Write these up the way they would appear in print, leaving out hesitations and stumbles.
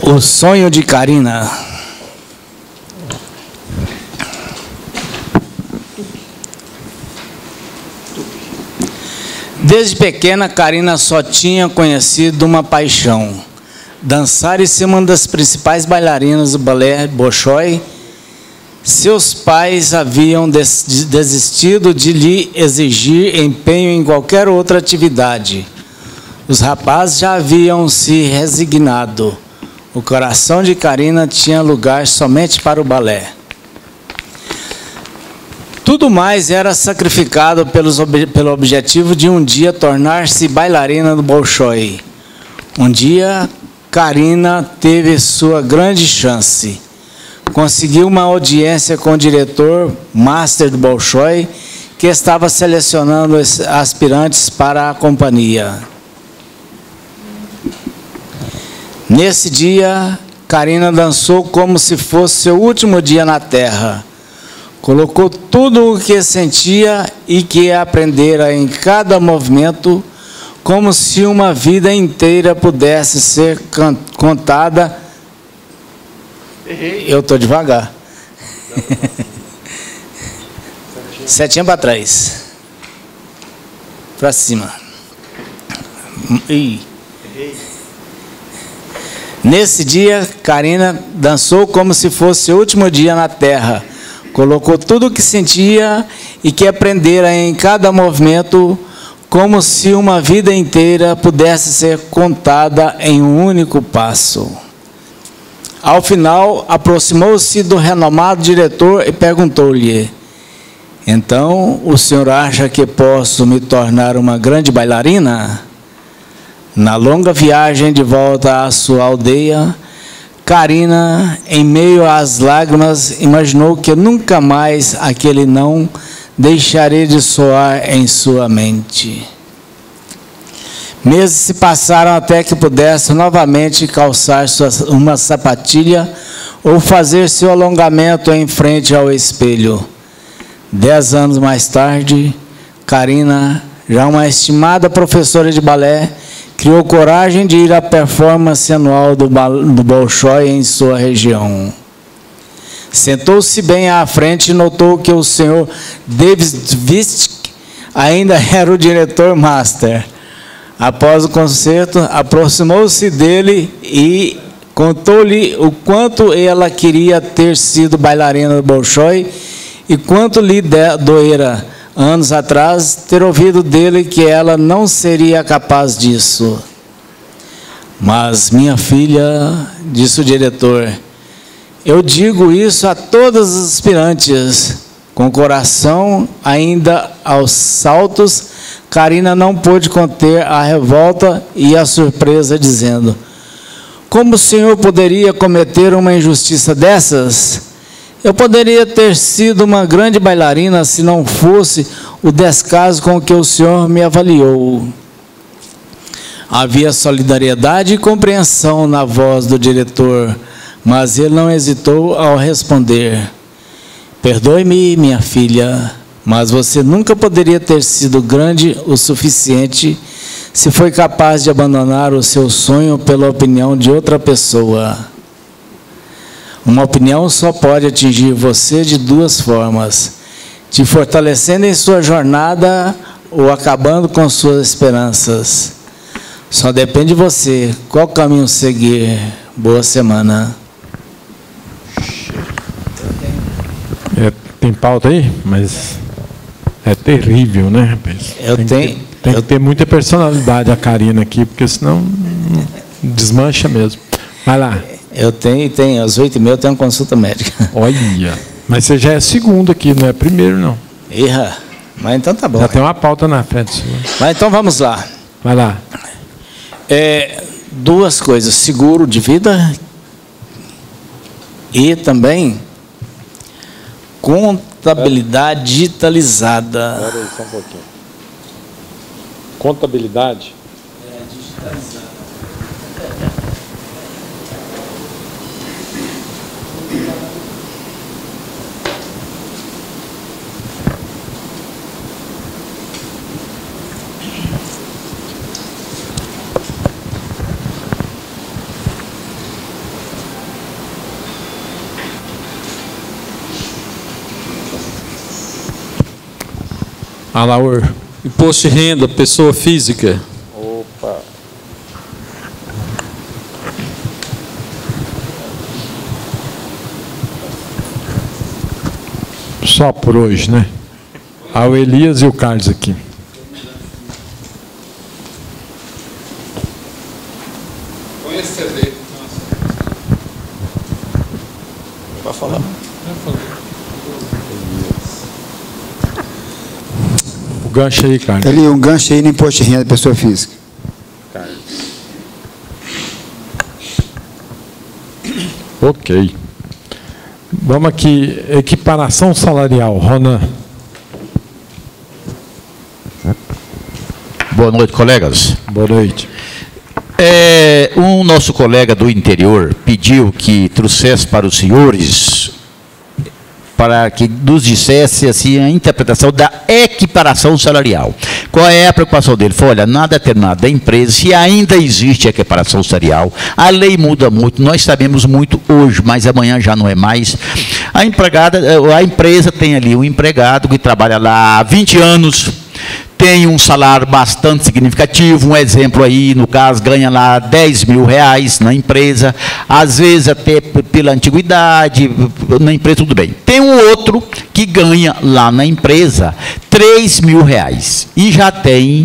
O sonho de Karina. Desde pequena, Karina só tinha conhecido uma paixão: dançar e ser uma das principais bailarinas do balé Bolshoi. Seus pais haviam desistido de lhe exigir empenho em qualquer outra atividade. Os rapazes já haviam se resignado. O coração de Karina tinha lugar somente para o balé. Tudo mais era sacrificado pelo objetivo de um dia tornar-se bailarina do Bolshoi. Um dia, Karina teve sua grande chance. Conseguiu uma audiência com o diretor master do Bolshoi, que estava selecionando aspirantes para a companhia. Nesse dia, Karina dançou como se fosse seu último dia na Terra. Colocou tudo o que sentia e que aprendera em cada movimento, como se uma vida inteira pudesse ser contada. Eu estou devagar. Setinha para trás. Para cima. Nesse dia, Karina dançou como se fosse seu último dia na Terra. Colocou tudo o que sentia e que aprendera em cada movimento, como se uma vida inteira pudesse ser contada em um único passo. Ao final, aproximou-se do renomado diretor e perguntou-lhe: então, o senhor acha que posso me tornar uma grande bailarina? Na longa viagem de volta à sua aldeia, Karina, em meio às lágrimas, imaginou que nunca mais aquele não deixaria de soar em sua mente. Meses se passaram até que pudesse novamente calçar uma sapatilha ou fazer seu alongamento em frente ao espelho. 10 anos mais tarde, Karina, já uma estimada professora de balé, criou coragem de ir à performance anual do Bolshoi em sua região. Sentou-se bem à frente e notou que o senhor David Vistk ainda era o diretor master. Após o concerto, aproximou-se dele e contou-lhe o quanto ela queria ter sido bailarina do Bolshoi e quanto lhe doera anos atrás ter ouvido dele que ela não seria capaz disso. Mas, minha filha, disse o diretor, eu digo isso a todas as aspirantes. Com o coração ainda aos saltos, Karina não pôde conter a revolta e a surpresa, dizendo: como o senhor poderia cometer uma injustiça dessas? Eu poderia ter sido uma grande bailarina se não fosse o descaso com que o senhor me avaliou. Havia solidariedade e compreensão na voz do diretor, mas ele não hesitou ao responder: perdoe-me, minha filha, mas você nunca poderia ter sido grande o suficiente se foi capaz de abandonar o seu sonho pela opinião de outra pessoa. Uma opinião só pode atingir você de duas formas: te fortalecendo em sua jornada ou acabando com suas esperanças. Só depende de você qual caminho seguir. Boa semana. Tem pauta aí? Mas é terrível, né, rapaz? Tem que ter muita personalidade a Karina aqui, porque senão desmancha mesmo. Vai lá. Eu tenho, às 8h30 eu tenho uma consulta médica. Olha, mas você já é segundo aqui, não é primeiro, não. Erra, mas então tá bom. Já tem uma pauta na frente. Mas então vamos lá. Vai lá. Duas coisas: seguro de vida e também contabilidade digitalizada. Espera aí só um pouquinho. Contabilidade? Digitalizada. Alaor. Imposto de renda, pessoa física. Opa. Só por hoje, né? O Elias e o Carlos aqui. Põe esse CD. Vai falar? O gancho aí, Carlos. Ali, um gancho aí no imposto de renda da pessoa física. Ok. Vamos aqui, equiparação salarial, Ronan. Boa noite, colegas. Boa noite. Um nosso colega do interior pediu que trouxesse para os senhores, para que nos dissesse assim, a interpretação da equiparação salarial. Qual é a preocupação dele? Foi, olha, na determinada empresa, se ainda existe a equiparação salarial, a lei muda muito, nós sabemos muito hoje, mas amanhã já não é mais. A empresa tem ali um empregado que trabalha lá há 20 anos, tem um salário bastante significativo, um exemplo aí, no caso, ganha lá 10 mil reais na empresa, às vezes até pela antiguidade, na empresa tudo bem. Tem um outro que ganha lá na empresa 3 mil reais e já tem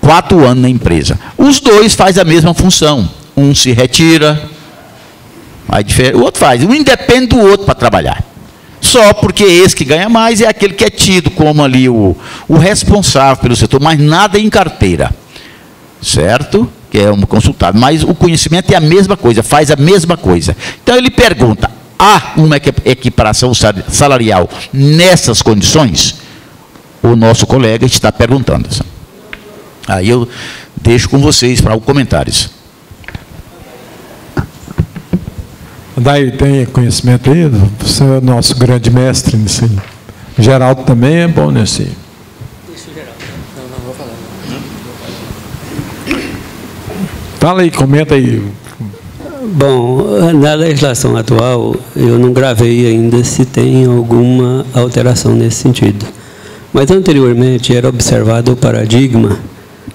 4 anos na empresa. Os dois fazem a mesma função, um se retira, o outro faz, um independe do outro para trabalhar. Só porque esse que ganha mais é aquele que é tido como ali o responsável pelo setor, mas nada em carteira, certo? Que é um consultado, mas o conhecimento é a mesma coisa, faz a mesma coisa. Então ele pergunta, há uma equiparação salarial nessas condições? O nosso colega está perguntando. Aí eu deixo com vocês para os comentários. Daí tem conhecimento aí? Você é o nosso grande mestre nisso aí. O Geraldo também é bom nesse aí. Isso, Geraldo. Não vou falar. Fala aí, comenta aí. Bom, na legislação atual, eu não gravei ainda se tem alguma alteração nesse sentido. Mas anteriormente era observado o paradigma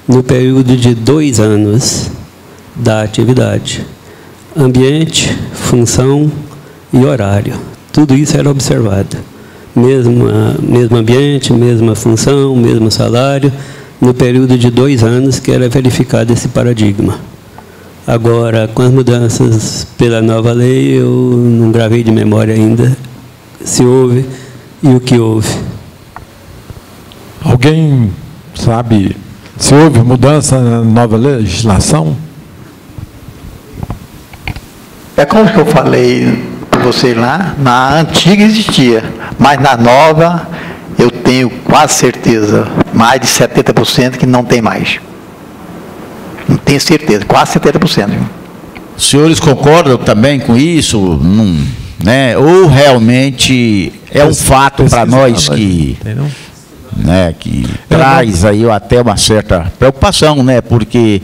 no período de 2 anos da atividade. Ambiente, função e horário. Tudo isso era observado. Mesmo ambiente, mesma função, mesmo salário, no período de 2 anos que era verificado esse paradigma. Agora, com as mudanças pela nova lei, eu não gravei de memória ainda se houve e o que houve. Alguém sabe se houve mudança na nova legislação? É como que eu falei para você lá, na antiga existia, mas na nova eu tenho quase certeza, mais de 70% que não tem mais. Não tenho certeza, quase 70%. Os senhores concordam também com isso? Não, né? Ou realmente é um fato para nós que, né, que traz aí até uma certa preocupação, né? Porque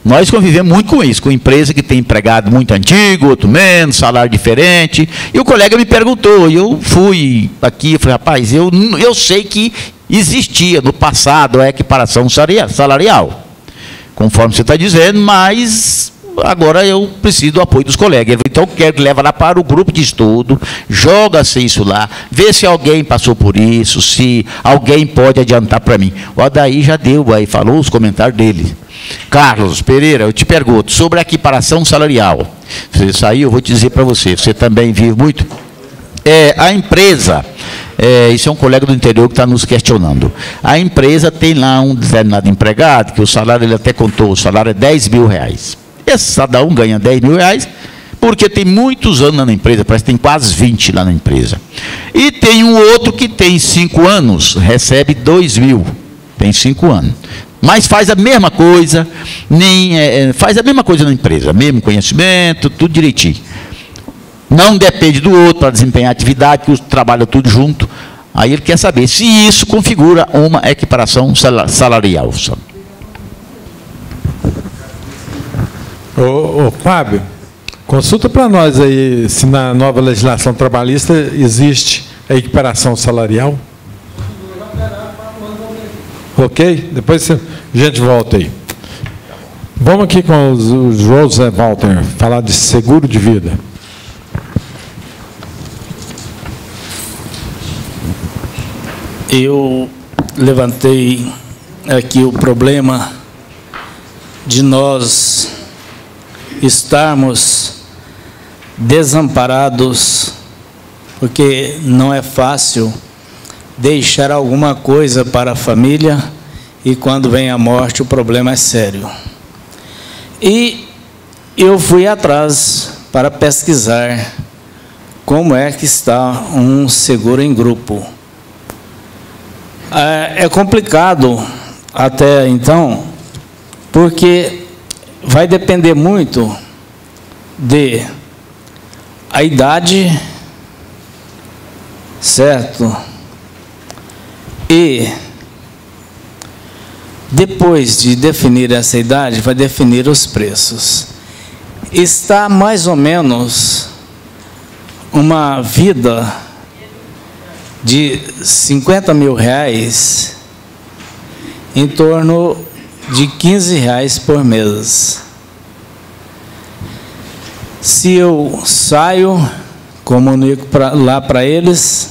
nós convivemos muito com isso, com empresa que tem empregado muito antigo, outro menos, salário diferente. E o colega me perguntou, e eu fui aqui e falei, rapaz, eu sei que existia no passado a equiparação salarial, conforme você está dizendo, mas agora eu preciso do apoio dos colegas. Então, eu quero que leve lá para o grupo de estudo, joga-se isso lá, vê se alguém passou por isso, se alguém pode adiantar para mim. O Adair já deu aí, falou os comentários dele. Carlos Pereira, eu te pergunto, sobre a equiparação salarial. Você saiu, eu vou te dizer para você, você também vive muito. A empresa, isso é um colega do interior que está nos questionando. A empresa tem lá um determinado empregado, que o salário, ele até contou, o salário é 10 mil reais. Esse cada um ganha 10 mil reais, porque tem muitos anos na empresa, parece que tem quase 20 lá na empresa. E tem um outro que tem 5 anos, recebe 2 mil, tem 5 anos. Mas faz a mesma coisa, faz a mesma coisa na empresa, mesmo conhecimento, tudo direitinho. Não depende do outro para desempenhar atividade, que trabalha tudo junto. Aí ele quer saber se isso configura uma equiparação salarial. Ô, Fábio, consulta para nós aí se na nova legislação trabalhista existe a equiparação salarial. Ok? Depois a gente volta aí. Vamos aqui com o José Walter, falar de seguro de vida. Eu levantei aqui o problema de nós estarmos desamparados, porque não é fácil deixar alguma coisa para a família e quando vem a morte o problema é sério. E eu fui atrás para pesquisar como é que está um seguro em grupo. É complicado até então, porque vai depender muito de a idade, certo? E depois de definir essa idade, vai definir os preços. Está mais ou menos uma vida de 50 mil reais, em torno de 15 reais por mês. Se eu saio, comunico lá para eles,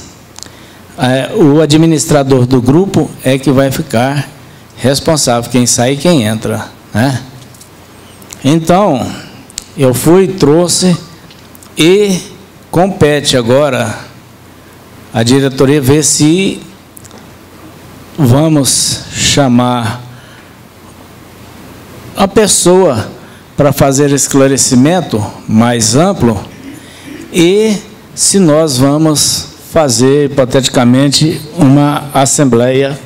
o administrador do grupo é que vai ficar responsável, quem sai e quem entra, né? Então, eu fui, trouxe, e compete agora a diretoria ver se vamos chamar a pessoa para fazer esclarecimento mais amplo e se nós vamos fazer, hipoteticamente, uma assembleia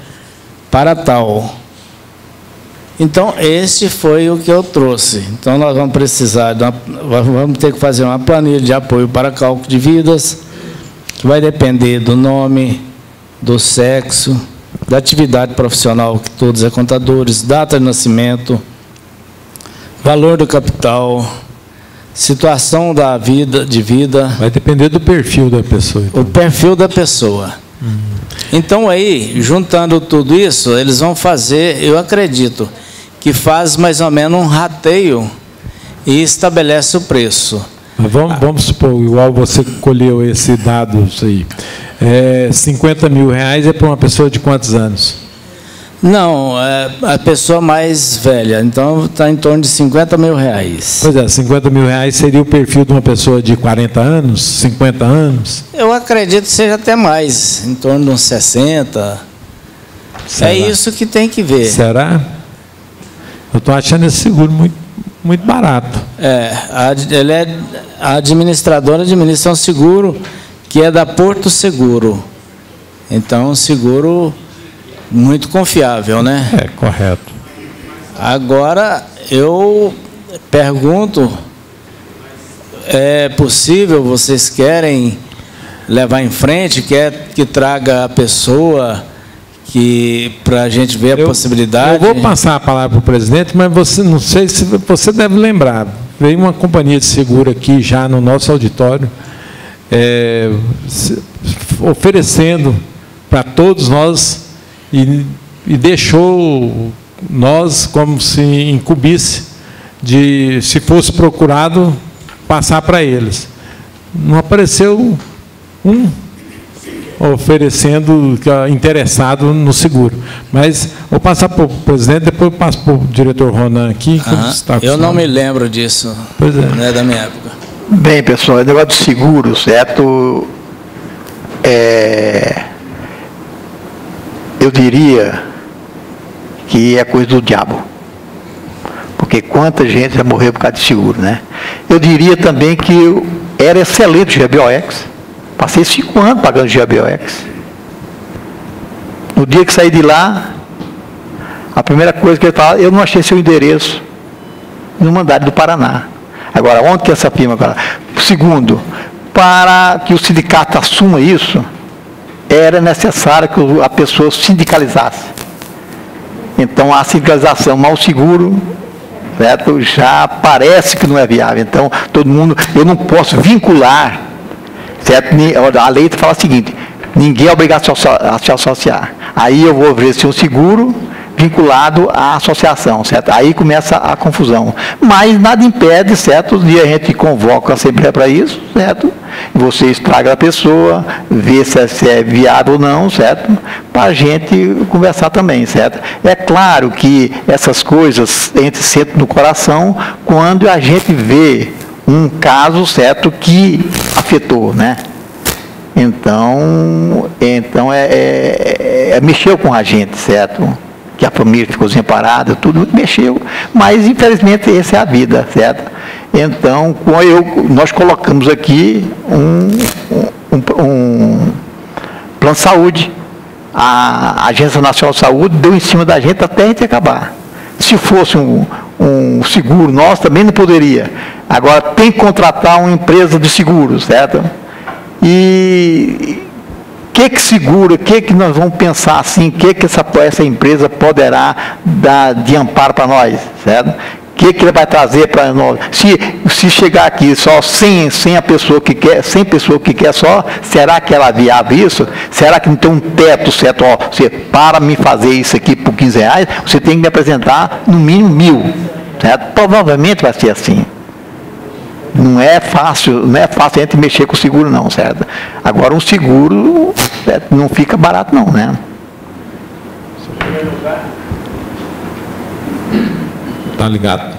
para tal. Então, este foi o que eu trouxe. Então, nós vamos precisar, vamos ter que fazer uma planilha de apoio para cálculo de vidas, que vai depender do nome, do sexo, da atividade profissional, que todos é contadores, data de nascimento, valor do capital, situação da vida, de vida. Vai depender do perfil da pessoa. Então. O perfil da pessoa. Então, aí, juntando tudo isso, eles vão fazer, eu acredito, que faz mais ou menos um rateio e estabelece o preço. Vamos supor, igual você colheu esse dado aí, 50 mil reais é para uma pessoa de quantos anos? Não, a pessoa mais velha, então está em torno de 50 mil reais. Pois é, 50 mil reais seria o perfil de uma pessoa de 40 anos, 50 anos? Eu acredito que seja até mais, em torno de uns 60. Será? É isso que tem que ver. Será? Eu estou achando esse seguro muito barato. Ele é a administradora administra um seguro que é da Porto Seguro. Então, um seguro muito confiável, né? É, correto. Agora, eu pergunto, é possível, vocês querem levar em frente, quer que traga a pessoa para a gente ver a possibilidade? Eu vou passar a palavra para o presidente, mas você, não sei se você deve lembrar, veio uma companhia de seguro aqui já no nosso auditório, oferecendo para todos nós e deixou nós como se incumbisse de, se fosse procurado, passar para eles. Não apareceu um oferecendo, interessado no seguro. Mas vou passar para o presidente, depois eu passo para o diretor Ronan aqui. Eu não me lembro disso, pois é. Não é da minha época. Bem, pessoal, o negócio de seguro, certo? Eu diria que é coisa do diabo. Porque quanta gente já morreu por causa de seguro, né? Eu diria também que era excelente o GBOX. Passei 5 anos pagando GBOX. No dia que saí de lá, a primeira coisa que ele falava, eu não achei seu endereço no mandato do Paraná. Agora, onde que essa firma agora? Segundo, para que o sindicato assuma isso, era necessário que a pessoa sindicalizasse. Então, a sindicalização mal seguro, certo? Já parece que não é viável. Então, todo mundo, eu não posso vincular, certo? A lei fala o seguinte, ninguém é obrigado a se associar. Aí eu vou oferecer um seguro, vinculado à associação, certo? Aí começa a confusão. Mas nada impede, certo? Um dia a gente convoca a Assembleia para isso, certo? Você estraga a pessoa, vê se é viável ou não, certo? Para a gente conversar também, certo? É claro que essas coisas entram sempre no coração quando a gente vê um caso, certo, que afetou, né? Então mexeu com a gente, certo? Que a família ficou separada, tudo mexeu, mas infelizmente essa é a vida, certo? Então, nós colocamos aqui um plano de saúde. A Agência Nacional de Saúde deu em cima da gente até a gente acabar. Se fosse um seguro nosso, também não poderia. Agora tem que contratar uma empresa de seguro, certo? E que segura, que nós vamos pensar assim, que essa empresa poderá dar de amparo para nós, certo? Que ele vai trazer para nós? Se chegar aqui só 100 pessoas que quer só, será que ela é viável isso? Será que não tem um teto, certo? Ó, você, para me fazer isso aqui por R$15, você tem que me apresentar no mínimo 1.000, certo? Provavelmente vai ser assim. Não é fácil a gente mexer com o seguro não, certo? Agora um seguro, certo, não fica barato não, né? Tá ligado.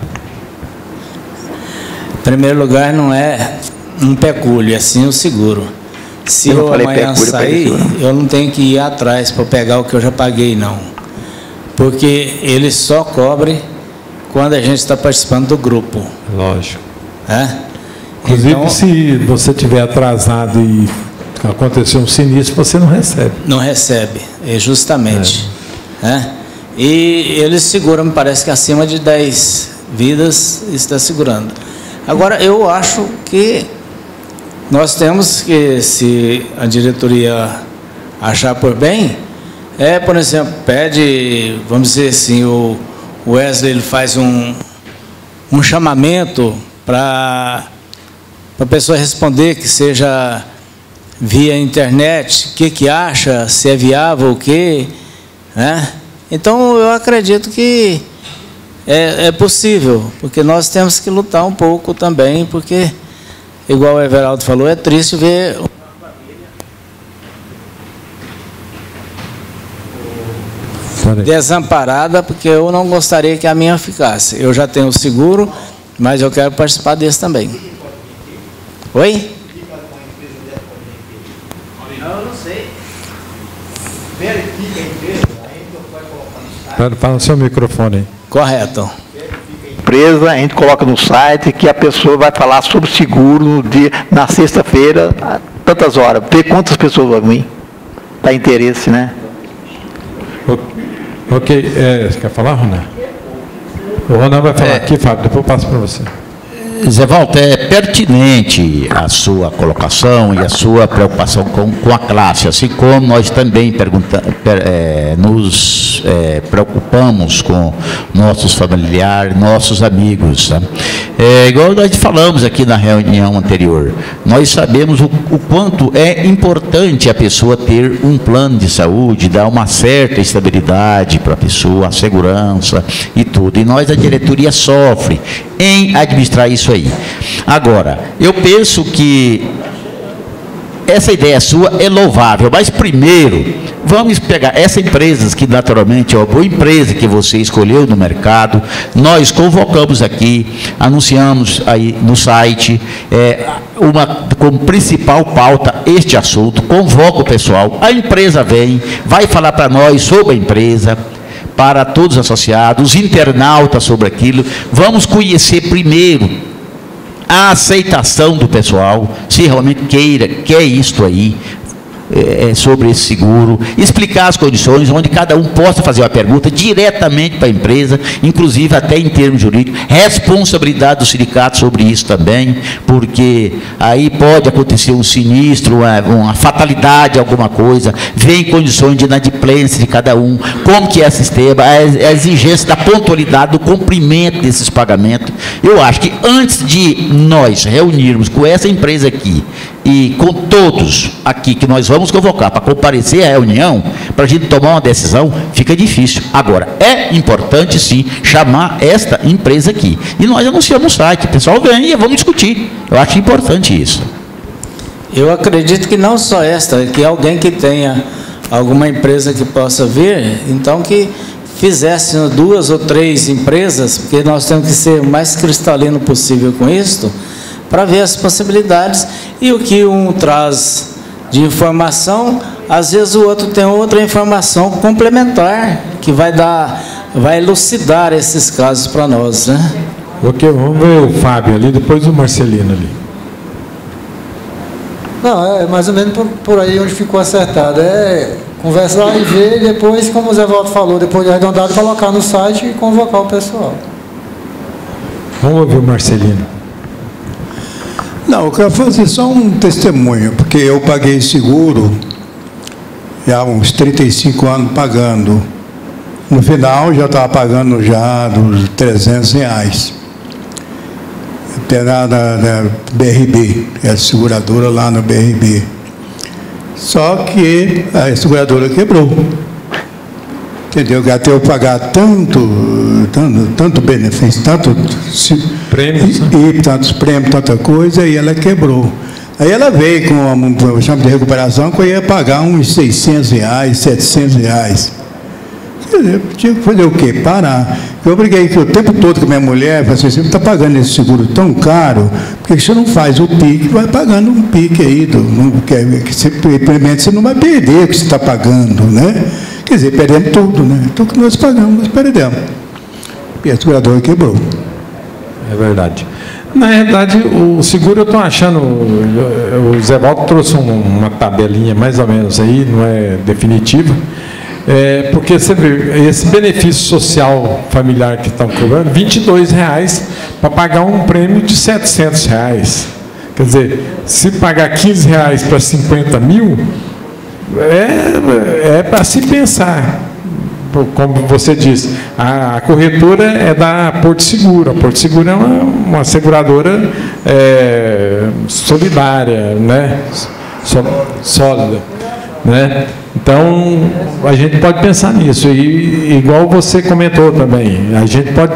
Em primeiro lugar, não é um pecúlio, é sim o seguro. Se eu amanhã sair, eu não tenho que ir atrás para pegar o que eu já paguei, não. Porque ele só cobre quando a gente está participando do grupo. Lógico. É? Inclusive, então, se você estiver atrasado e acontecer um sinistro, você não recebe. Não recebe, justamente. É? E eles seguram, me parece que acima de 10 vidas está segurando. Agora, eu acho que nós temos que, se a diretoria achar por bem, por exemplo, pede, vamos dizer assim, o Wesley ele faz um chamamento para a pessoa responder, que seja via internet, o que acha, se é viável o quê, né? Então, eu acredito que é possível, porque nós temos que lutar um pouco também, porque, igual o Everaldo falou, é triste ver uma família desamparada, porque eu não gostaria que a minha ficasse. Eu já tenho seguro, mas eu quero participar desse também. Oi? Eu não sei. Verifica a empresa, aí tu pode colocar no site. Fala no seu microfone aí. Correto. Empresa, a gente coloca no site que a pessoa vai falar sobre seguro na sexta-feira, tantas horas. Ver quantas pessoas vão vir. Dá interesse, né? Ok. Você quer falar, Ronan? O Ronan vai falar aqui, Fábio, depois eu passo para você. Zé Walter, é pertinente a sua colocação e a sua preocupação com a classe, assim como nós também nos preocupamos com nossos familiares, nossos amigos. Tá? Igual nós falamos aqui na reunião anterior, nós sabemos o quanto é importante a pessoa ter um plano de saúde, dar uma certa estabilidade para a pessoa, a segurança e tudo. E nós, a diretoria, sofre em administrar isso aí. Agora, eu penso que essa ideia sua é louvável, mas primeiro, vamos pegar essas empresas que naturalmente é uma boa empresa que você escolheu no mercado, nós convocamos aqui, anunciamos aí no site, como principal pauta este assunto, convoca o pessoal, a empresa vem, vai falar para nós sobre a empresa, para todos os associados, os internautas sobre aquilo, vamos conhecer primeiro a aceitação do pessoal, se realmente quer isto aí, sobre esse seguro, explicar as condições, onde cada um possa fazer uma pergunta diretamente para a empresa, inclusive até em termos jurídicos, responsabilidade do sindicato sobre isso também, porque aí pode acontecer um sinistro, uma fatalidade, alguma coisa, vem condições de inadimplência de cada um, como que é o sistema, a exigência da pontualidade, do cumprimento desses pagamentos. Eu acho que antes de nós reunirmos com essa empresa aqui, e com todos aqui que nós vamos convocar para comparecer à reunião, para a gente tomar uma decisão, fica difícil. Agora, é importante sim chamar esta empresa aqui. E nós anunciamos o site, o pessoal vem e vamos discutir. Eu acho importante isso. Eu acredito que não só esta, que alguém que tenha alguma empresa que possa vir, então que fizesse 2 ou 3 empresas, porque nós temos que ser o mais cristalino possível com isso, para ver as possibilidades, e o que um traz de informação, às vezes o outro tem outra informação complementar, que vai elucidar esses casos para nós, né? Ok, vamos ver o Fábio ali, depois o Marcelino ali. Não, é mais ou menos por aí onde ficou acertado. É conversar e ver, e depois, como o Zé Walter falou, depois de arredondado, colocar no site e convocar o pessoal. Vamos ouvir o Marcelino. Não, eu quero fazer só um testemunho, porque eu paguei seguro já há uns 35 anos pagando. No final, já estava pagando já dos R$300. Até na BRB, é a seguradora lá no BRB. Só que a seguradora quebrou. Entendeu? Até eu pagar tanto benefício, tanto prêmios, e tantos prêmios, tanta coisa, e ela quebrou. Aí ela veio com um chama de recuperação que eu ia pagar uns R$600, R$700. Tinha que fazer o quê? Parar. Eu briguei que o tempo todo com a minha mulher, falei assim, você está pagando esse seguro tão caro, por que você não faz o PIC, vai pagando um PIC aí, simplesmente você não vai perder o que você está pagando, né? Quer dizer, perdemos tudo, né? Então, o que nós pagamos, nós perdemos. E a seguradora quebrou. É verdade. Na verdade, o seguro eu estou achando, o Zé Walter trouxe uma tabelinha mais ou menos aí, não é definitiva, porque você vê, esse benefício social familiar que estão cobrando, R$22 para pagar um prêmio de R$700. Quer dizer, se pagar R$15 para 50 mil, é para se pensar. Como você disse, a corretora é da Porto Seguro. A Porto Seguro é uma seguradora solidária, né? Sólida, né? Então, a gente pode pensar nisso. E igual você comentou também, a gente pode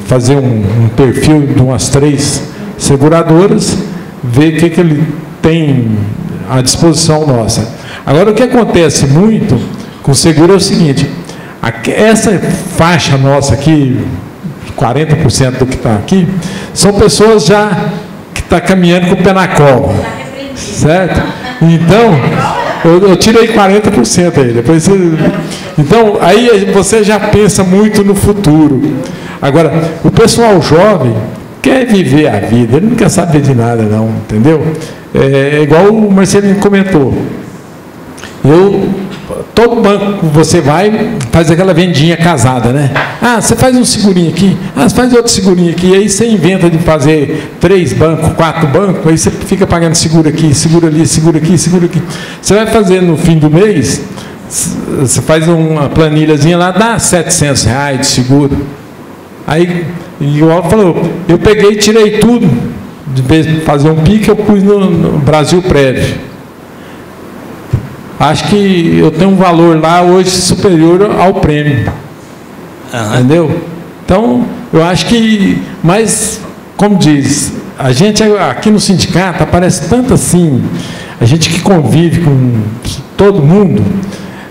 fazer um perfil de umas 3 seguradoras, ver o que ele tem à disposição nossa. Agora, o que acontece muito com o seguro é o seguinte, essa faixa nossa aqui, 40% do que está aqui, são pessoas já que estão caminhando com o pé na cova, certo? Então, eu tirei 40% aí, depois então, aí você já pensa muito no futuro. Agora, o pessoal jovem quer viver a vida, ele não quer saber de nada não, entendeu? É igual o Marcelino comentou, todo banco que você vai, faz aquela vendinha casada, né? Ah, você faz um segurinho aqui, você faz outro segurinho aqui, e aí você inventa de fazer 3 bancos, 4 bancos, aí você fica pagando seguro aqui, seguro ali, seguro aqui, seguro aqui. Você vai fazer no fim do mês, você faz uma planilhazinha lá, dá R$700 de seguro. Aí, igual falou, eu peguei e tirei tudo, de vez de fazer um pique, eu pus no Brasil Prévio. Acho que eu tenho um valor lá hoje superior ao prêmio. Entendeu? Então, eu acho que, mas, como diz, a gente aqui no sindicato aparece tanto assim, a gente que convive com todo mundo,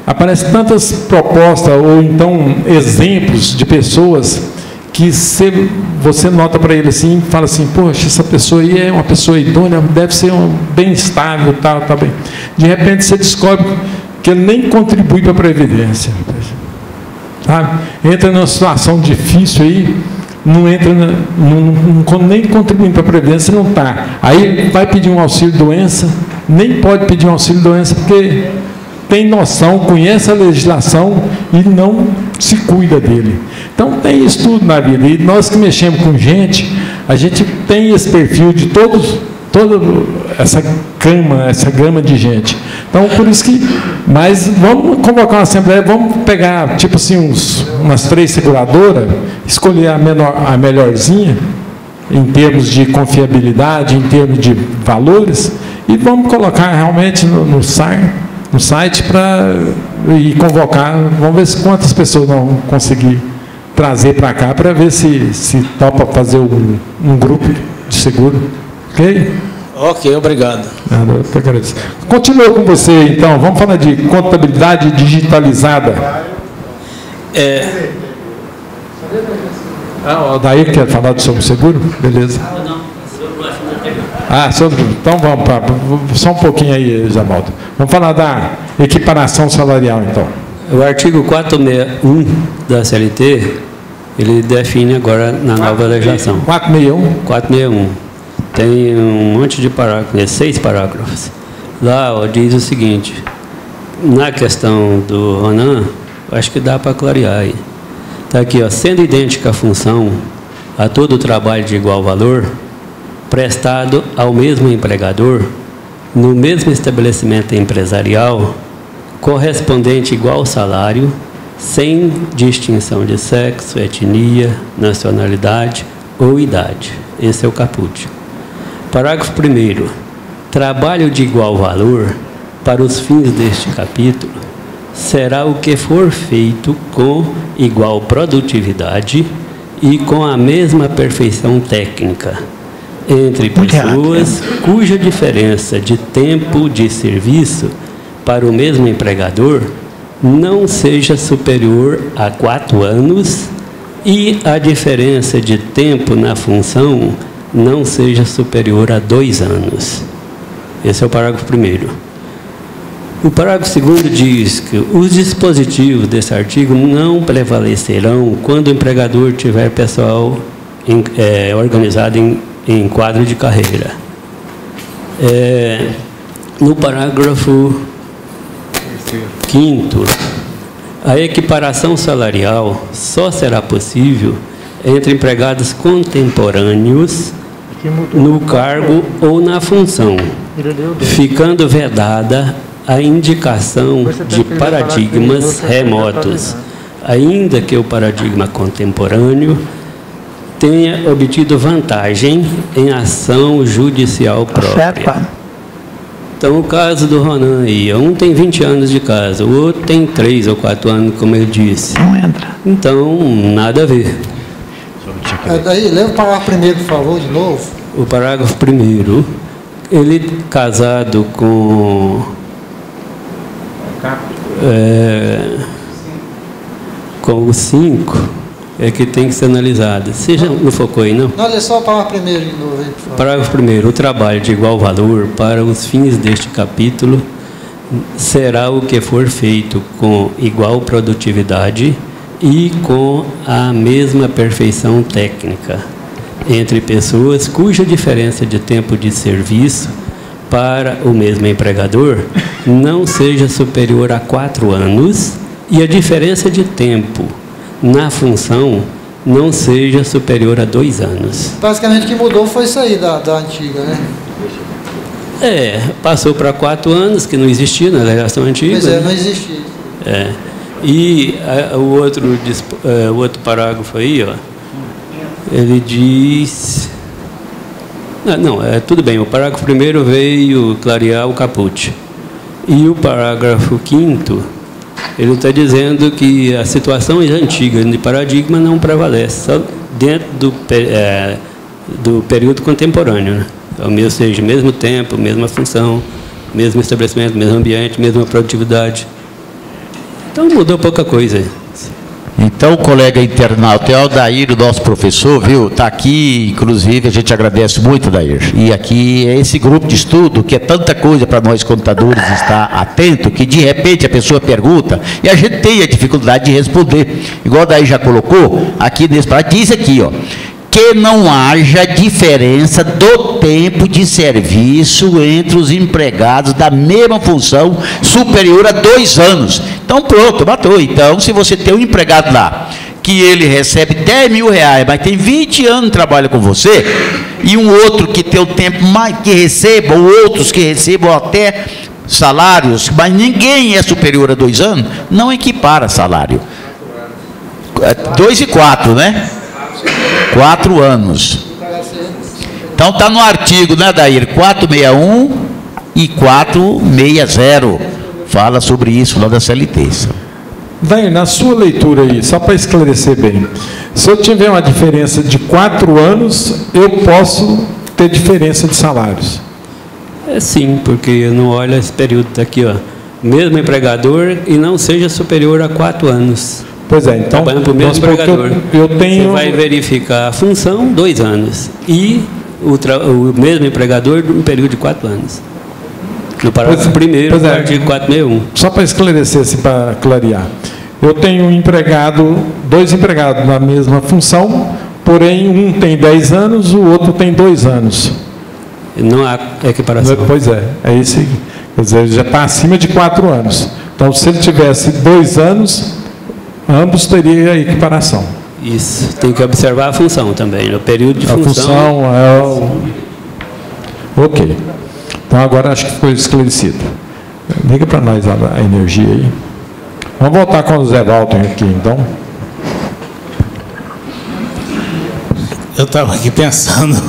aparece tantas propostas ou então exemplos de pessoas que você nota para ele assim, fala assim, poxa, essa pessoa aí é uma pessoa idônea, deve ser bem estável, tal, tá bem. De repente você descobre que ele nem contribui para a Previdência. Sabe? Entra numa situação difícil aí, não entra, nem contribuindo para a Previdência, não está. Aí vai pedir um auxílio-doença, nem pode pedir um auxílio-doença, porque tem noção, conhece a legislação e não se cuida dele. Então, tem isso tudo na vida. E nós que mexemos com gente, a gente tem esse perfil de toda essa gama de gente. Então, por isso que... Mas vamos convocar uma assembleia, vamos pegar, tipo assim, umas 3 seguradoras, escolher a melhorzinha, em termos de confiabilidade, em termos de valores, e vamos colocar realmente no SAR, no site para ir convocar. Vamos ver quantas pessoas vão conseguir trazer para cá para ver se topa fazer um grupo de seguro. Ok? Ok, obrigado. Eu que agradeço. Continua com você, então. Vamos falar de contabilidade digitalizada. O Daí quer falar sobre o seguro? Beleza. Então vamos para só um pouquinho aí, Jamaldo. Vamos falar da equiparação salarial, então. O artigo 461 da CLT, ele define agora na nova legislação. 461? 461. Tem um monte de parágrafos, 6 parágrafos. Lá diz o seguinte, na questão do Ronan, acho que dá para clarear aí. Está aqui, sendo idêntica a função a todo o trabalho de igual valor, prestado ao mesmo empregador, no mesmo estabelecimento empresarial, correspondente igual salário, sem distinção de sexo, etnia, nacionalidade ou idade. Esse é o caput. Parágrafo 1º. Trabalho de igual valor, para os fins deste capítulo, será o que for feito com igual produtividade e com a mesma perfeição técnica, entre pessoas cuja diferença de tempo de serviço para o mesmo empregador não seja superior a 4 anos e a diferença de tempo na função não seja superior a 2 anos. Esse é o parágrafo 1º. O parágrafo 2º diz que os dispositivos desse artigo não prevalecerão quando o empregador tiver pessoal organizado em quadro de carreira. No parágrafo 5º, a equiparação salarial só será possível entre empregados contemporâneos no cargo ou na função, ficando vedada a indicação de paradigmas remotos, ainda que o paradigma contemporâneo tenha obtido vantagem em ação judicial própria. Então, o caso do Ronan aí, um tem 20 anos de casa, o outro tem 3 ou 4 anos, como eu disse. Não entra. Então, nada a ver. Daí, lê o parágrafo 1º, por favor, de novo. O parágrafo 1º, ele casado com o 5, é que tem que ser analisado. Você já não focou aí, não? Não, lê só o parágrafo 1º de novo aí, por favor. Parágrafo 1º. O trabalho de igual valor para os fins deste capítulo será o que for feito com igual produtividade e com a mesma perfeição técnica entre pessoas cuja diferença de tempo de serviço para o mesmo empregador não seja superior a 4 anos e a diferença de tempo na função não seja superior a 2 anos. Basicamente, o que mudou foi isso aí da antiga, né? Passou para 4 anos, que não existia na legislação antiga. Pois não existia. E o outro parágrafo aí, ele diz... tudo bem, o parágrafo 1º veio clarear o caput. E o parágrafo 5º, ele está dizendo que a situação antiga de paradigma não prevalece, só dentro do período contemporâneo, né? Ou seja, mesmo tempo, mesma função, mesmo estabelecimento, mesmo ambiente, mesma produtividade. Então mudou pouca coisa. Então, colega internauta, é o Aldair, o nosso professor, viu? Está aqui, inclusive, a gente agradece muito, Aldair. E aqui é esse grupo de estudo, que é tanta coisa para nós contadores estar atento, que de repente a pessoa pergunta, e a gente tem a dificuldade de responder. Igual o Aldair já colocou, aqui nesse parágrafo, diz aqui, que não haja diferença do tempo de serviço entre os empregados da mesma função superior a 2 anos. Então, pronto, matou. Então, se você tem um empregado lá, que ele recebe 10 mil reais, mas tem 20 anos de trabalho com você, e um outro que tem o tempo mais que receba, ou outros que recebam até salários, mas ninguém é superior a 2 anos, não equipara salário. 2 e 4, né? 4 anos. Então está no artigo, né, Dair? 461 e 460. fala sobre isso lá da CLT. Daí, na sua leitura aí, só para esclarecer bem, se eu tiver uma diferença de 4 anos, eu posso ter diferença de salários? Sim, porque eu não olho esse período daqui, ó. Mesmo empregador e não seja superior a 4 anos. Pois é, então, trabalhando para o mesmo empregador. Eu tenho... Você vai verificar a função, 2 anos. E o mesmo empregador, um período de 4 anos. No parágrafo primeiro do artigo 461. Só para esclarecer, assim, para clarear. Eu tenho dois empregados na mesma função, porém um tem 10 anos, o outro tem 2 anos. Não há equiparação. Pois é isso aí. Quer dizer, ele já está acima de 4 anos. Então, se ele tivesse 2 anos, ambos teriam a equiparação. Isso, tem que observar a função também, o período de função. A função é o... Ok. Então, agora acho que ficou esclarecido. Liga para nós a energia aí. Vamos voltar com o Zé Walter aqui, então. Eu estava aqui pensando,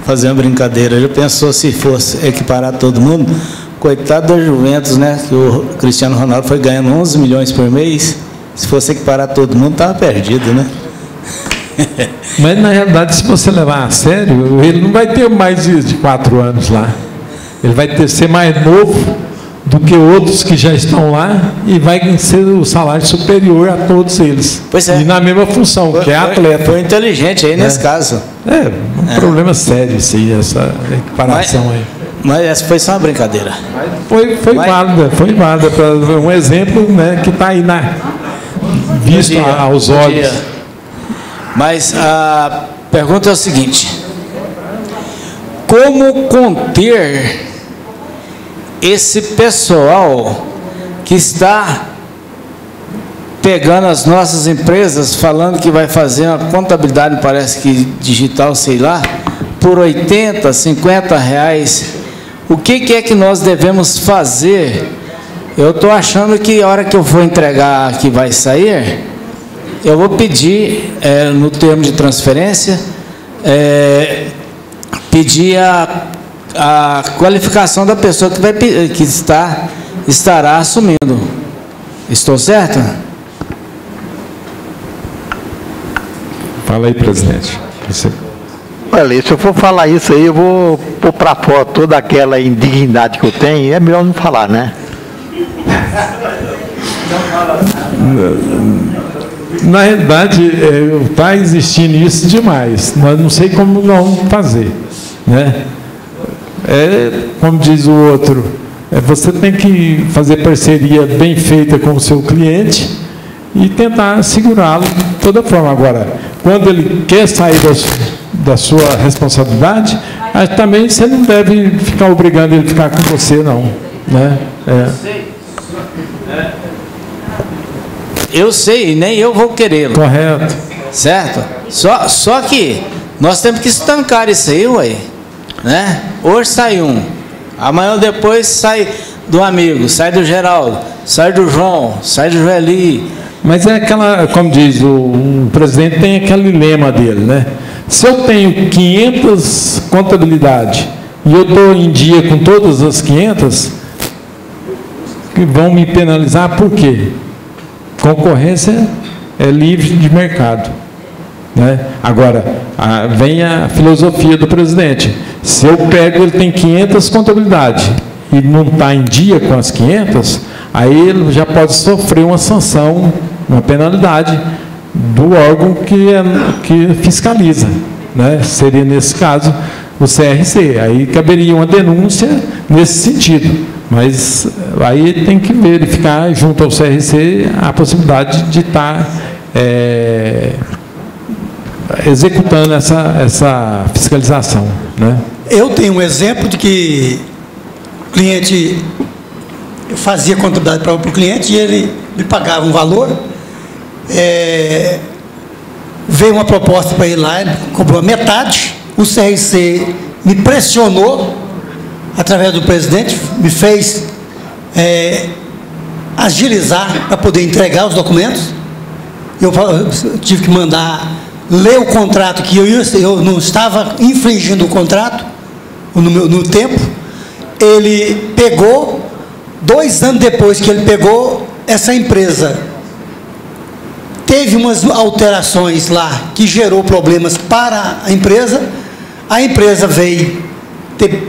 fazer uma brincadeira. Já pensou se fosse equiparar todo mundo? Coitado da Juventus, né? Que o Cristiano Ronaldo foi ganhando 11 milhões por mês. Se fosse equiparar todo mundo, estava perdido, né? Mas, na realidade, se você levar a sério, ele não vai ter mais de 4 anos lá. Ele vai ser mais novo do que outros que já estão lá e vai ser o salário superior a todos eles. Pois é. E na mesma função, que é atleta. Foi inteligente aí nesse caso. Problema sério isso aí, essa equiparação aí. Mas essa foi só uma brincadeira. Foi válida para um exemplo, né, que está aí visto aos olhos. Mas a pergunta é o seguinte: como conter esse pessoal que está pegando as nossas empresas, falando que vai fazer uma contabilidade, parece que digital, sei lá, por 80, 50 reais? O que é que nós devemos fazer? Eu estou achando que a hora que eu for entregar que vai sair, eu vou pedir, no termo de transferência, pedir a qualificação da pessoa que estará assumindo. Estou certo? Fala aí, presidente. Olha, se eu for falar isso aí, eu vou pôr para fora toda aquela indignidade que eu tenho, é melhor não falar, né? Na realidade, está existindo isso demais. Nós não sei como não fazer, né? Como diz o outro, você tem que fazer parceria bem feita com o seu cliente e tentar segurá-lo de toda forma. Agora, quando ele quer sair da sua responsabilidade, também você não deve ficar obrigando ele a ficar com você, não, né? Eu sei, e nem eu vou querê-lo. Correto. Certo? Só que nós temos que estancar isso aí, ué. Né? Hoje sai um, amanhã ou depois sai do amigo, sai do Geraldo, sai do João, sai do Joeli. Mas é aquela, como diz o presidente, tem aquele lema dele, né? Se eu tenho 500 contabilidade e eu estou em dia com todas as 500, que vão me penalizar por quê? Concorrência é livre de mercado, né? Agora, vem a filosofia do presidente. Se eu pego, ele tem 500 contabilidade e não está em dia com as 500, aí ele já pode sofrer uma sanção, uma penalidade do órgão que fiscaliza, né? Seria, nesse caso, o CRC. Aí caberia uma denúncia nesse sentido. Mas aí tem que verificar junto ao CRC a possibilidade de estar executando essa fiscalização, né? Eu tenho um exemplo de que o cliente, eu fazia contabilidade para o cliente e ele me pagava um valor, veio uma proposta para ele lá, ele cobrou a metade, o CRC me pressionou, através do presidente, me fez agilizar para poder entregar os documentos. Eu tive que mandar ler o contrato, que eu não estava infringindo o contrato no tempo. Ele pegou, 2 anos depois que ele pegou, essa empresa teve umas alterações lá que gerou problemas para a empresa veio ter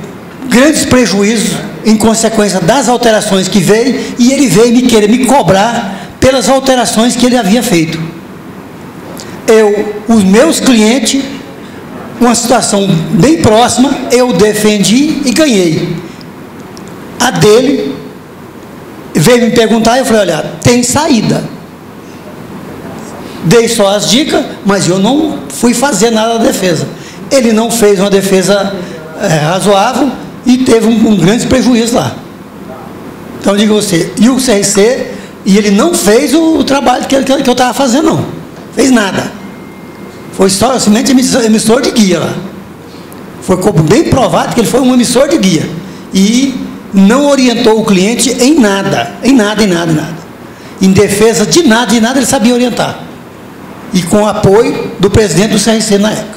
grandes prejuízos em consequência das alterações que veio, e ele veio querer me cobrar pelas alterações que ele havia feito. Os meus clientes, uma situação bem próxima, eu defendi e ganhei. A dele veio me perguntar, eu falei, olha, tem saída. Dei só as dicas, mas eu não fui fazer nada da defesa. Ele não fez uma defesa razoável e teve um grande prejuízo lá. Então, eu digo a você, e o CRC, e ele não fez o trabalho que eu estava fazendo, não. Fez nada. Foi só somente emissor de guia lá. Foi bem provado que ele foi um emissor de guia. E não orientou o cliente em nada. Em defesa de nada, ele sabia orientar. E com o apoio do presidente do CRC na época.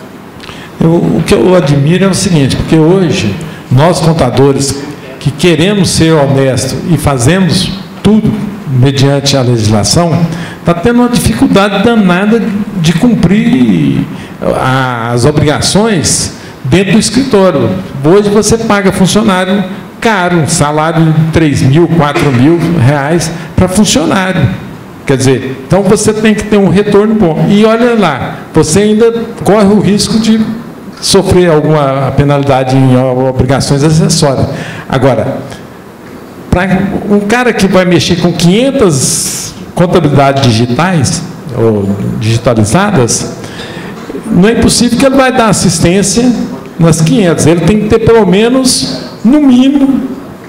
O que eu admiro é o seguinte, porque hoje, nós contadores que queremos ser honestos e fazemos tudo mediante a legislação, está tendo uma dificuldade danada de cumprir as obrigações dentro do escritório. Hoje você paga funcionário caro, salário de 3 mil, 4 mil reais para funcionário. Quer dizer, então você tem que ter um retorno bom. E olha lá, você ainda corre o risco de sofrer alguma penalidade em obrigações acessórias. Agora, para um cara que vai mexer com 500 contabilidades digitais, ou digitalizadas, não é impossível que ele vai dar assistência nas 500. Ele tem que ter pelo menos, no mínimo,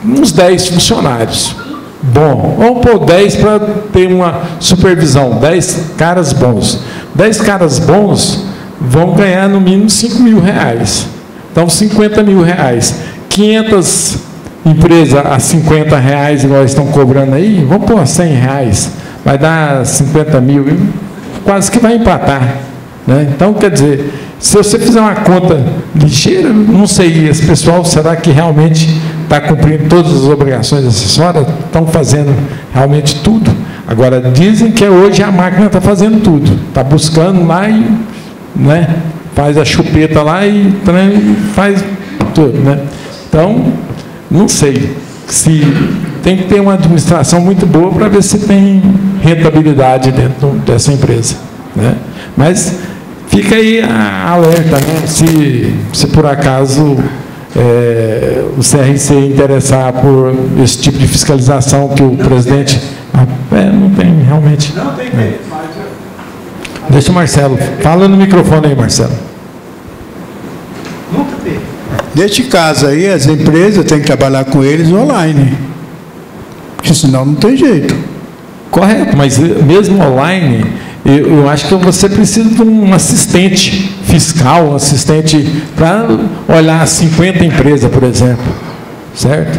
uns 10 funcionários. Bom, vamos pôr 10 para ter uma supervisão, 10 caras bons. 10 caras bons vão ganhar no mínimo 5 mil reais. Então, 50 mil reais. 500 empresas a 50 reais, igual estão cobrando aí, vamos pôr 100 reais. Vai dar 50 mil, quase que vai empatar. Né? Então, quer dizer, se você fizer uma conta ligeira, não sei, esse pessoal, será que realmente está cumprindo todas as obrigações acessórias? Estão fazendo realmente tudo? Agora, dizem que hoje a máquina está fazendo tudo. Está buscando lá e, né, faz a chupeta lá e faz tudo. Né? Então, não sei se tem que ter uma administração muito boa para ver se tem rentabilidade dentro dessa empresa. Né? Mas fica aí a alerta, né? Se por acaso o CRC interessar por esse tipo de fiscalização que o presidente... não tem, realmente. Não tem mesmo. Deixa o Marcelo. Fala no microfone aí, Marcelo. Nunca teve. Neste caso aí, as empresas têm que trabalhar com eles online. Porque senão não tem jeito. Correto, mas mesmo online, eu acho que você precisa de um assistente fiscal, um assistente para olhar 50 empresas, por exemplo. Certo?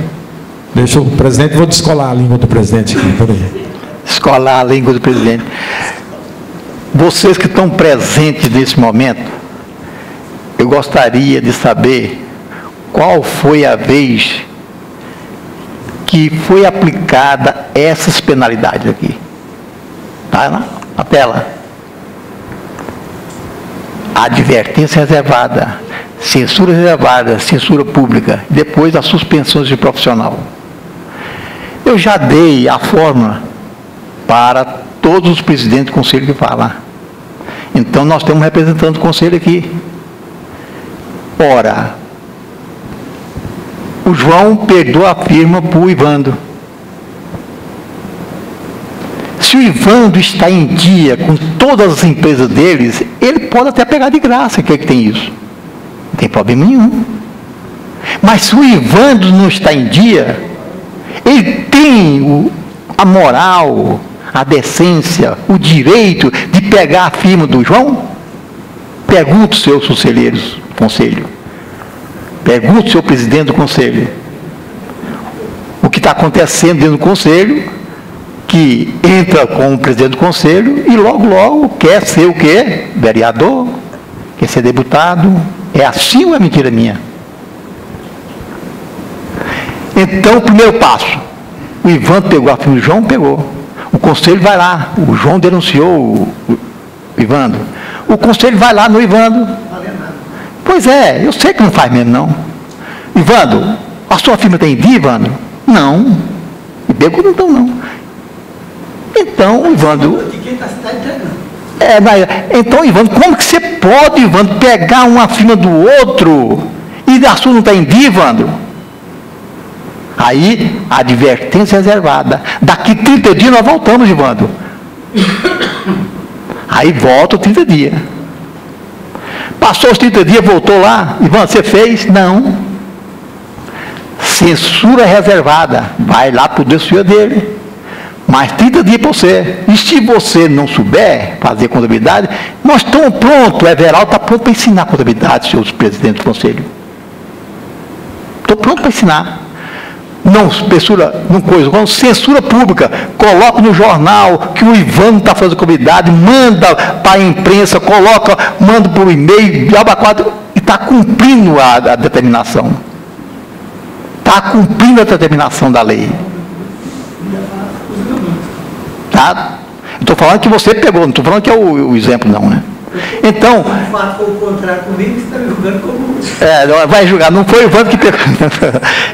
Deixa o presidente, vou descolar a língua do presidente aqui. Peraí. Descolar a língua do presidente. Vocês que estão presentes nesse momento, eu gostaria de saber qual foi a vez que foi aplicada essas penalidades aqui. Está na tela. Advertência reservada, censura reservada, censura pública, depois a suspensão de profissional. Eu já dei a fórmula para todos os presidentes do conselho que falam. Então, nós temos um representante do conselho aqui. Ora, o João perdoou a firma para o Ivandro. Se o Ivandro está em dia com todas as empresas deles, ele pode até pegar de graça, que tem isso. Não tem problema nenhum. Mas se o Ivandro não está em dia, ele tem a moral, a decência, o direito de pegar a firma do João? Pergunta os seus conselheiros do conselho. Pergunta o seu presidente do conselho. O que está acontecendo dentro do conselho, que entra como presidente do conselho e logo quer ser o quê? Vereador, quer ser deputado. É assim ou é mentira minha? Então, o primeiro passo, O Ivan pegou a firma do João? Pegou. O conselho vai lá. O João denunciou o Ivandro. O conselho vai lá no Ivandro. Pois é, eu sei que não faz mesmo, não. Ivandro, a sua firma tem dia, Ivandro? Não. E pegou, não. Então, Ivandro... então, Ivandro, como que você pode, Ivandro, pegar uma firma do outro e a sua não está em dia, Ivandro? Aí, advertência reservada. Daqui 30 dias nós voltamos, Ivandro. Aí volta 30 dias. Passou os 30 dias, voltou lá. Ivandro, você fez? Não. Censura reservada. Vai lá para o desafio dele. Mais 30 dias para você. E se você não souber fazer contabilidade, nós estamos prontos. O Everaldo está pronto para ensinar contabilidade, senhores presidentes do conselho. Estou pronto para ensinar. Não censura, não coisa, quando censura pública, coloca no jornal que o Ivan está fazendo comunidade, manda para a imprensa, manda por e-mail, e está cumprindo a determinação. Está cumprindo a determinação da lei. Tá? Estou falando que você pegou, não estou falando que é o exemplo, não, né? Então, o fato foi o contrário comigo, você está me julgando como... vai julgar, não foi o Ivan que pegou.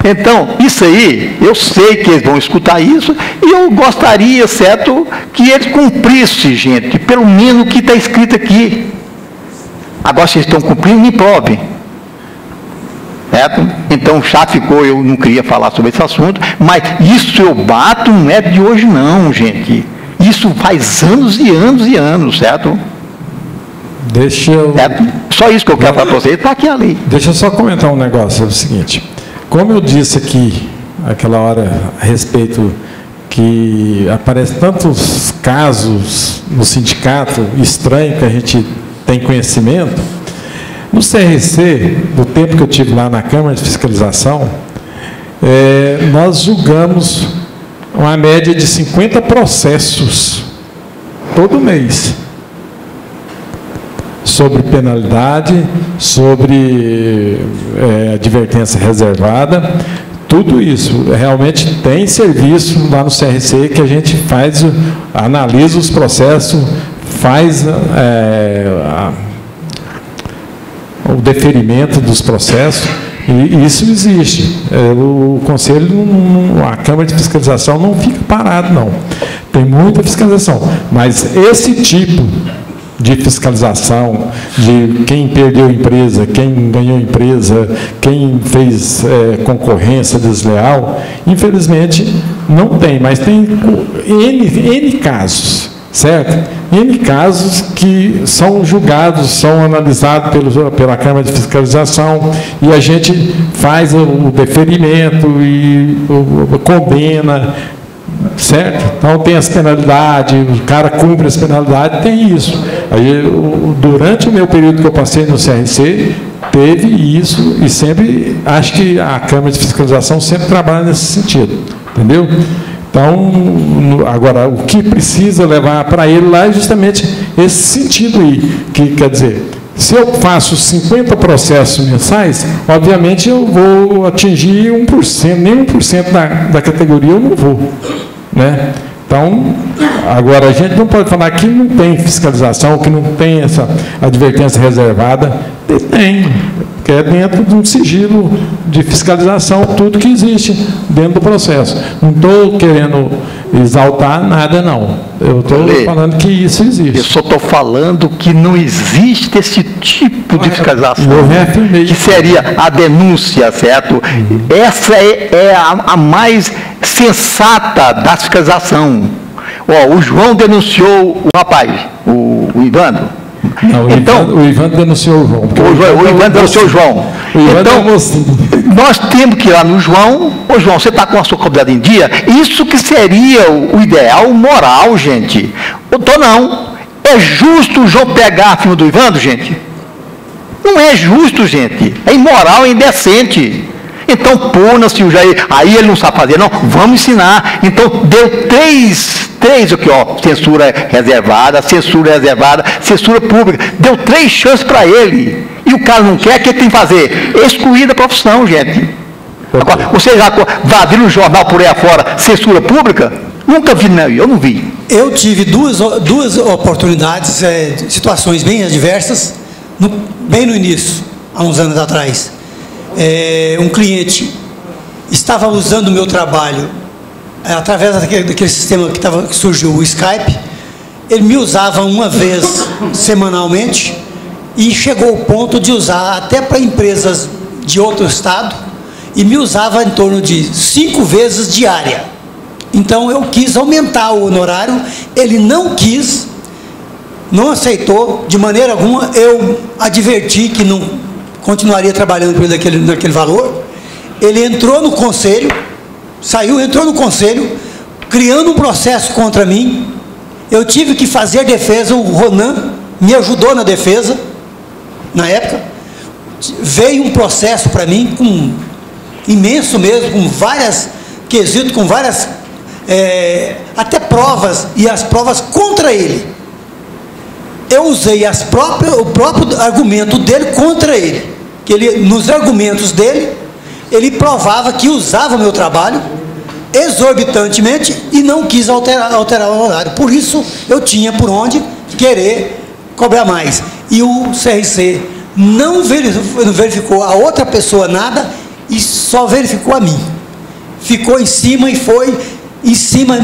Então, isso aí, eu sei que eles vão escutar isso, e eu gostaria, certo, que eles cumprissem, gente, pelo menos o que está escrito aqui. Agora, se eles estão cumprindo, me provem. Certo? Então, já ficou, eu não queria falar sobre esse assunto, mas isso eu bato, não é de hoje não, gente. Isso faz anos e anos e anos, certo? Deixa eu... só isso que eu quero falar para vocês, está aqui ali. Deixa eu só comentar um negócio, é o seguinte. Como eu disse aqui, aquela hora, a respeito que aparecem tantos casos no sindicato estranho que a gente tem conhecimento, no CRC, do tempo que eu tive lá na Câmara de Fiscalização, nós julgamos uma média de 50 processos todo mês. Sobre penalidade, sobre advertência reservada, tudo isso. Realmente tem serviço lá no CRC que a gente faz, analisa os processos, faz o deferimento dos processos, e isso existe. O Conselho, a Câmara de Fiscalização não fica parado, não. Tem muita fiscalização, mas esse tipo de fiscalização, de quem perdeu empresa, quem ganhou empresa, quem fez concorrência desleal, infelizmente não tem, mas tem N casos, certo? N casos que são julgados, são analisados pela Câmara de Fiscalização, e a gente faz o deferimento e condena, certo? Então tem as penalidades, o cara cumpre as penalidades, tem isso. Aí, durante o meu período que eu passei no CRC, teve isso, e sempre, acho que a Câmara de Fiscalização sempre trabalha nesse sentido, entendeu? Então, agora, o que precisa levar para ele lá é justamente esse sentido aí, que quer dizer, se eu faço 50 processos mensais, obviamente eu vou atingir 1%, nem 1% da categoria eu não vou, né? Então, agora, a gente não pode falar que não tem fiscalização, que não tem essa advertência reservada. Tem, que é dentro de um sigilo de fiscalização, tudo que existe dentro do processo. Não estou querendo exaltar nada, não. Eu estou falando que isso existe. Eu só estou falando que não existe esse tipo de fiscalização, que seria a denúncia, certo? Essa é a mais sensata da fiscalização. O João denunciou o rapaz, o Ivandro. Não, então, o Ivan denunciou o João. O Ivan denunciou o João. Então, nós temos que ir lá no João. Ô João, você está com a sua comunidade em dia? Isso que seria o ideal moral, gente. Eu estou não. É justo o João pegar a firma do Ivandro, gente? Não é justo, gente. É imoral, é indecente. Então, puna-se o Jair. Aí ele não sabe fazer, não. Vamos ensinar. Então, deu três aqui, ó. Censura reservada, censura pública. Deu 3 chances para ele. E o cara não quer, o que ele tem que fazer? Excluir da profissão, gente. Agora, você já viu no jornal por aí afora censura pública? Nunca vi, não, eu não vi. Eu tive duas oportunidades, situações bem adversas, bem no início, há uns anos atrás. Um cliente estava usando o meu trabalho através daquele sistema que surgiu, o Skype. Ele me usava uma vez semanalmente e chegou ao ponto de usar até para empresas de outro estado, e me usava em torno de 5 vezes diária. Então eu quis aumentar o honorário, ele não quis, não aceitou de maneira alguma. Eu adverti que não continuaria trabalhando por naquele valor. Ele entrou no conselho, entrou no conselho, criando um processo contra mim. Eu tive que fazer defesa, o Ronan me ajudou na defesa, na época. Veio um processo para mim, imenso mesmo, com várias quesitos, com várias, até provas, e as provas contra ele. Eu usei o próprio argumento dele contra ele, que nos argumentos dele, ele provava que usava o meu trabalho exorbitantemente e não quis alterar o horário. Por isso, eu tinha por onde querer cobrar mais. E o CRC não verificou a outra pessoa nada e só verificou a mim. Ficou em cima e foi em cima.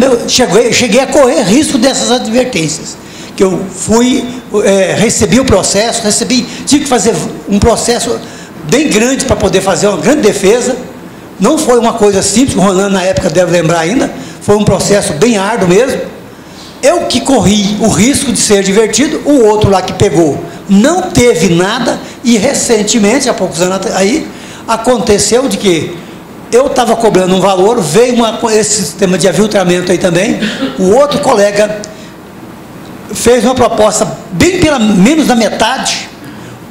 Cheguei a correr risco dessas advertências. Que eu recebi o processo, tive que fazer um processo bem grande para poder fazer uma grande defesa. Não foi uma coisa simples, o Ronan na época deve lembrar ainda, foi um processo bem árduo mesmo. Eu que corri o risco de ser divertido, o outro lá que pegou não teve nada, e recentemente, há poucos anos aí, aconteceu de que eu estava cobrando um valor, veio esse sistema de aviltamento aí também, o outro colega fez uma proposta bem menos da metade.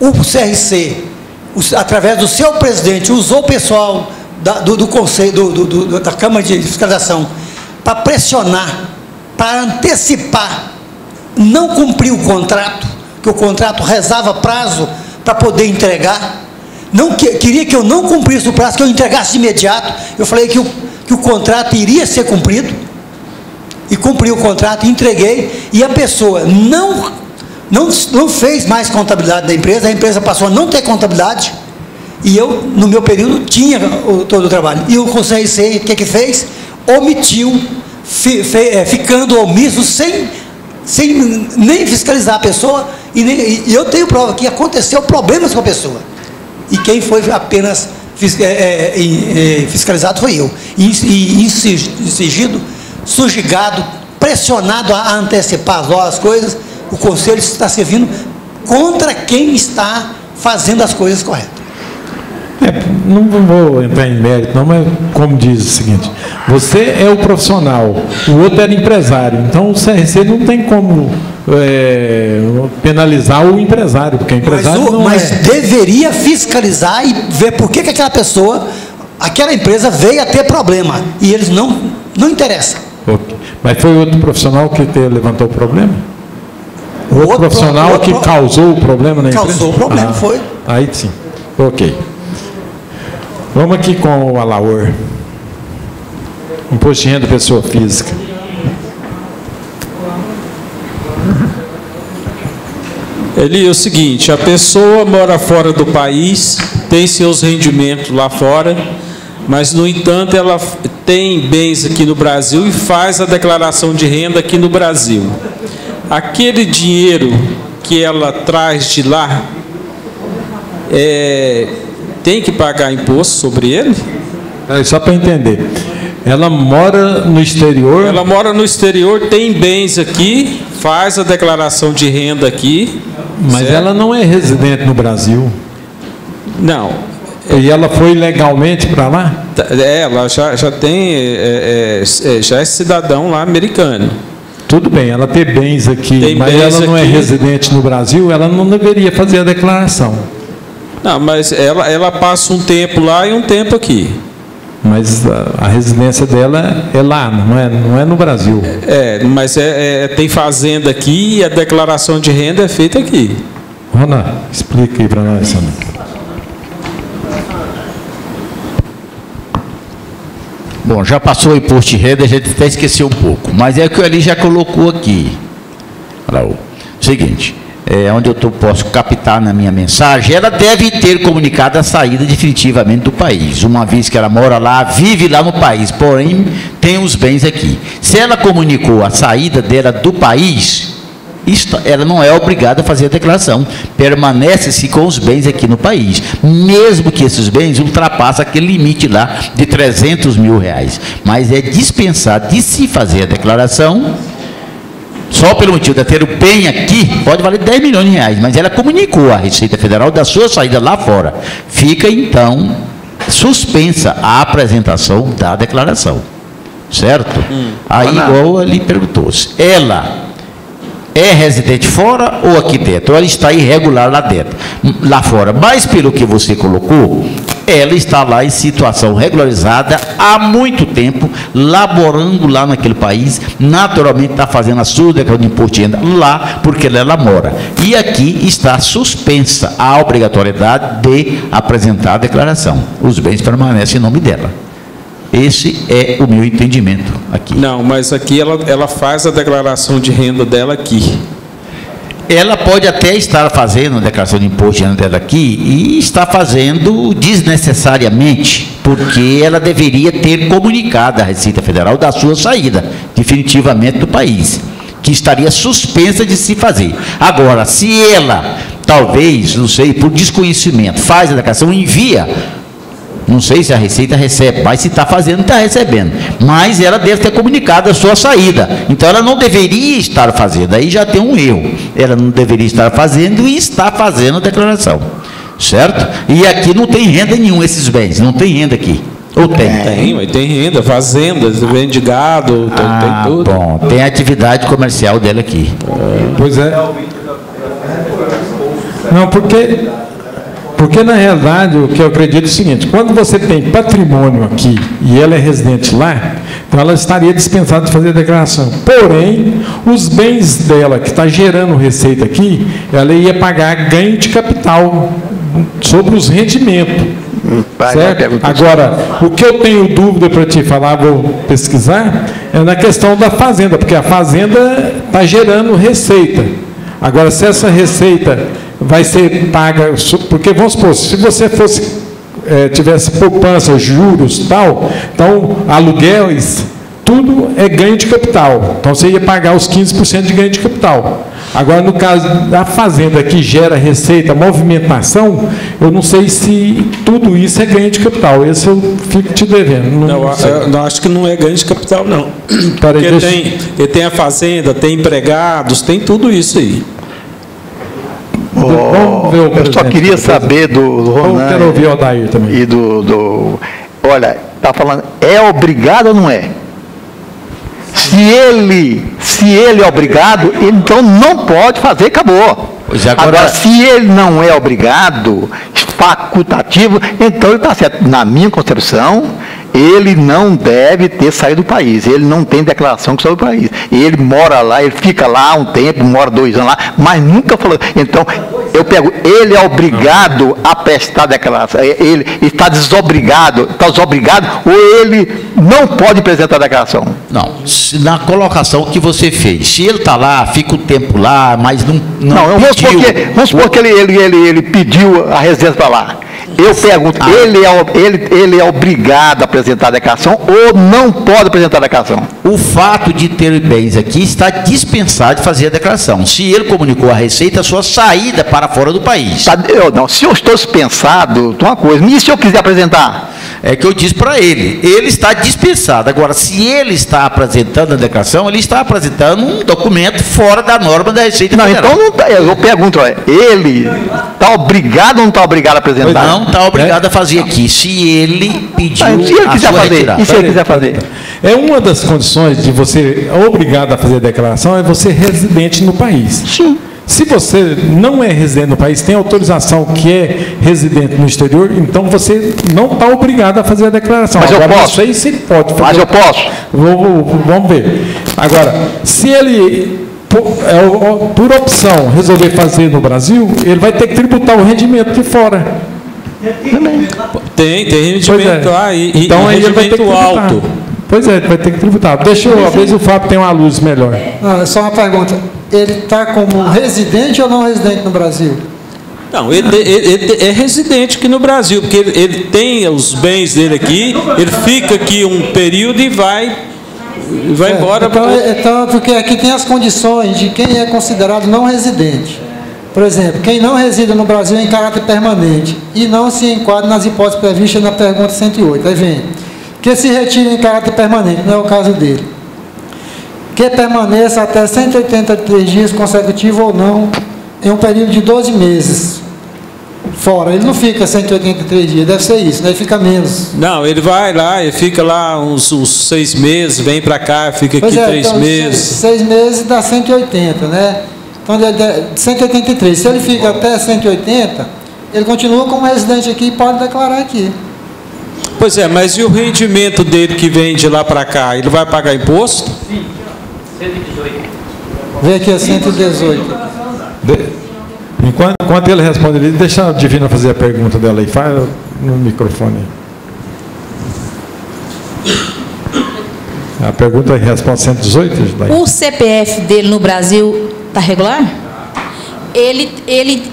O CRC, através do seu presidente, usou o pessoal do Conselho, da Câmara de Fiscalização, para pressionar, para antecipar, não cumprir o contrato, que o contrato rezava prazo para poder entregar, queria que eu não cumprisse o prazo, que eu entregasse de imediato. Eu falei que o contrato iria ser cumprido, e cumpri o contrato, entreguei, e a pessoa não fez mais contabilidade da empresa, a empresa passou a não ter contabilidade, e eu, no meu período, tinha todo o trabalho. E o CRC, o que fez? Omitiu, ficando omisso, sem nem fiscalizar a pessoa, e eu tenho prova que aconteceu problemas com a pessoa. E quem foi apenas fiscalizado foi eu. E exigido, sujigado, pressionado a antecipar as coisas. O Conselho está servindo contra quem está fazendo as coisas corretas. Não vou entrar em mérito, não, mas como diz o seguinte: você é o profissional, o outro era empresário, então o CRC não tem como penalizar o empresário, porque o empresário mas deveria fiscalizar e ver por que aquela pessoa, aquela empresa veio a ter problema, e eles não interessam. Okay. Mas foi outro profissional que levantou o problema? Outro profissional que causou o problema na empresa? Causou o problema, foi. Aí sim. Ok. Vamos aqui com o Alaor. Imposto de renda da pessoa física. Eli, é o seguinte: a pessoa mora fora do país, tem seus rendimentos lá fora, mas, no entanto, ela tem bens aqui no Brasil e faz a declaração de renda aqui no Brasil. Aquele dinheiro que ela traz de lá, tem que pagar imposto sobre ele? Só para entender. Ela mora no exterior? Ela mora no exterior, tem bens aqui, faz a declaração de renda aqui. Mas certo? Ela não é residente no Brasil? Não. E ela foi legalmente para lá? Ela já tem, já é cidadão lá americano. Tudo bem, ela tem bens aqui, mas ela não é residente no Brasil, ela não deveria fazer a declaração. Não, mas ela passa um tempo lá e um tempo aqui. Mas a residência dela é lá, não é no Brasil. Mas tem fazenda aqui e a declaração de renda é feita aqui. Rona, explica aí para nós, Ana. Bom, já passou o imposto de renda, a gente até esqueceu um pouco, mas é o que o Eli já colocou aqui. Olha lá, o seguinte, onde eu posso captar na minha mensagem, ela deve ter comunicado a saída definitivamente do país, uma vez que ela mora lá, vive lá no país, porém tem os bens aqui. Se ela comunicou a saída dela do país, ela não é obrigada a fazer a declaração, permanece-se com os bens aqui no país, mesmo que esses bens ultrapassem aquele limite lá de 300 mil reais, mas é dispensado de se fazer a declaração. Só pelo motivo de ter o bem aqui, pode valer 10 milhões de reais, mas ela comunicou à Receita Federal da sua saída lá fora. Fica, então, suspensa a apresentação da declaração. Certo? Aí, igual ele perguntou-se, ela é residente fora ou aqui dentro? Ou ela está irregular lá dentro, lá fora? Mas, pelo que você colocou, ela está lá em situação regularizada há muito tempo, laborando lá naquele país, naturalmente está fazendo a sua declaração de imposto de renda lá, porque ela mora. E aqui está suspensa a obrigatoriedade de apresentar a declaração. Os bens permanecem em nome dela. Esse é o meu entendimento aqui. Não, mas aqui ela faz a declaração de renda dela aqui. Ela pode até estar fazendo a declaração de imposto de renda dela aqui e está fazendo desnecessariamente, porque ela deveria ter comunicado à Receita Federal da sua saída definitivamente do país, que estaria suspensa de se fazer. Agora, se ela, talvez, não sei, por desconhecimento, faz a declaração e envia, não sei se a Receita recebe, mas se está fazendo, está recebendo. Mas ela deve ter comunicado a sua saída. Então, ela não deveria estar fazendo. Aí já tem um erro. Ela não deveria estar fazendo e está fazendo a declaração. Certo? E aqui não tem renda nenhuma, esses bens. Não tem renda aqui. Ou tem? Tem renda, fazendas, vende gado, tem tudo. Bom, tem a atividade comercial dela aqui. Pois é. Não, porque na realidade o que eu acredito é o seguinte: quando você tem patrimônio aqui e ela é residente lá, então ela estaria dispensada de fazer a declaração. Porém, os bens dela que está gerando receita aqui, ela ia pagar ganho de capital sobre os rendimentos. Certo? Agora, o que eu tenho dúvida para te falar, vou pesquisar, é na questão da fazenda, porque a fazenda está gerando receita. Agora, se essa receita vai ser paga, porque vamos supor, se você tivesse poupança, juros e tal, então aluguéis, tudo é ganho de capital. Então você ia pagar os 15% de ganho de capital. Agora, no caso da fazenda que gera receita, movimentação, eu não sei se tudo isso é ganho de capital. Esse eu fico te devendo. Não, acho que não é ganho de capital, não. Porque tem a fazenda, tem empregados, tem tudo isso aí. Eu só queria saber do Ronan. Eu quero ouvir o Odair também. E olha, está falando, é obrigado ou não é? Se ele é obrigado, então não pode fazer, acabou. Agora, se ele não é obrigado, facultativo, então ele está certo. Na minha concepção, ele não deve ter saído do país. Ele não tem declaração que saiu do país. Ele mora lá, ele fica lá um tempo, mora 2 anos lá, mas nunca falou. Então, eu pego, ele é obrigado a prestar declaração. Ele está desobrigado, ou ele não pode apresentar a declaração? Não, na colocação que você fez, se ele está lá, fica o tempo lá, mas não pediu. Vamos supor que ele pediu a residência para lá. Eu pergunto, ele é obrigado a apresentar a declaração ou não pode apresentar a declaração? O fato de ter bens aqui está dispensado de fazer a declaração. Se ele comunicou à Receita a sua saída para fora do país. Se eu estou dispensado, uma coisa, e se eu quiser apresentar? É que eu disse para ele está dispensado. Agora, se ele está apresentando a declaração, ele está apresentando um documento fora da norma da Receita Federal. Então não tá, eu pergunto, ele está obrigado ou não está obrigado a apresentar? Não está obrigado a fazer aqui, se ele pediu se ele quiser fazer, retirada. E se ele quiser fazer? É uma das condições de você obrigado a fazer a declaração, é você residente no país. Sim. Se você não é residente no país, tem autorização que é residente no exterior, então você não está obrigado a fazer a declaração. Mas agora, eu posso. Não sei se pode fazer. Mas eu posso. Vamos ver. Agora, se ele, por opção, resolver fazer no Brasil, ele vai ter que tributar o rendimento de fora. Tem rendimento lá. Então aí ele vai ter que alto. Pois é, vai ter que tributar. Deixa eu, às vezes o Fábio tem uma luz melhor. Só uma pergunta. Ele está como residente ou não residente no Brasil? Não, ele é residente aqui no Brasil, porque ele tem os bens dele aqui, ele fica aqui um período e vai embora. Então, porque aqui tem as condições de quem é considerado não residente. Por exemplo, quem não reside no Brasil em caráter permanente e não se enquadra nas hipóteses previstas na pergunta 108. Aí vem, que se retire em caráter permanente, não é o caso dele. Que permaneça até 183 dias consecutivos ou não, em um período de 12 meses. Fora, ele não fica 183 dias, deve ser isso, né? Ele fica menos. Não, ele vai lá, ele fica lá uns 6 meses, vem para cá, fica aqui 3 meses. 6 meses dá 180, né? Então, 183. Se ele fica até 180, ele continua como residente aqui e pode declarar aqui. Pois é, mas e o rendimento dele que vem de lá para cá? Ele vai pagar imposto? Sim, 118. Vem aqui a 118. Enquanto ele responde ali, deixa a Divina fazer a pergunta dela aí. Fala no microfone. A pergunta responde 118, Daí. O CPF dele no Brasil está regular?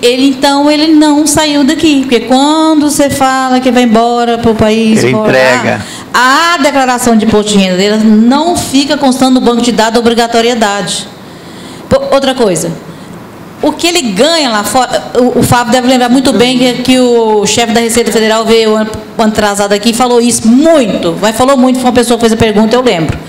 Então, ele não saiu daqui. Porque quando você fala que vai embora para o país... Ele entrega. A declaração de imposto de renda dele não fica constando no banco de dados a obrigatoriedade. Outra coisa... O que ele ganha lá fora, o Fábio deve lembrar muito bem que o chefe da Receita Federal veio ano atrasado aqui e falou isso muito, falou muito, foi uma pessoa que fez a pergunta, eu lembro.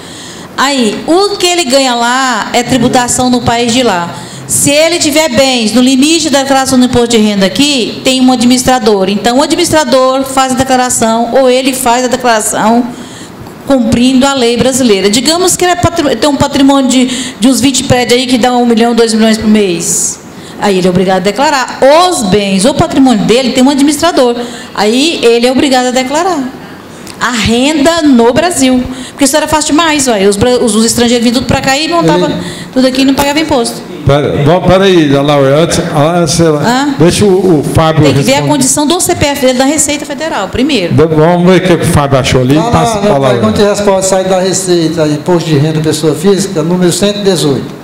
Aí, o que ele ganha lá é tributação no país de lá. Se ele tiver bens no limite da declaração do imposto de renda aqui, tem um administrador. Então, o administrador faz a declaração, ou ele faz a declaração cumprindo a lei brasileira. Digamos que ele tem um patrimônio de uns 20 prédios aí que dá 1 milhão, 2 milhões por mês. Aí ele é obrigado a declarar. Os bens, o patrimônio dele tem um administrador. Aí ele é obrigado a declarar. A renda no Brasil. Porque isso era fácil demais. Os estrangeiros vinham tudo para cá e montavam tudo aqui e não pagavam imposto. Peraí, Laura, deixa o Fábio Tem que ver a condição do CPF dele da Receita Federal, primeiro. Vamos ver o que o Fábio achou ali. Passa a palavra. Pergunta e resposta sai da Receita, Imposto de Renda Pessoa Física, número 118.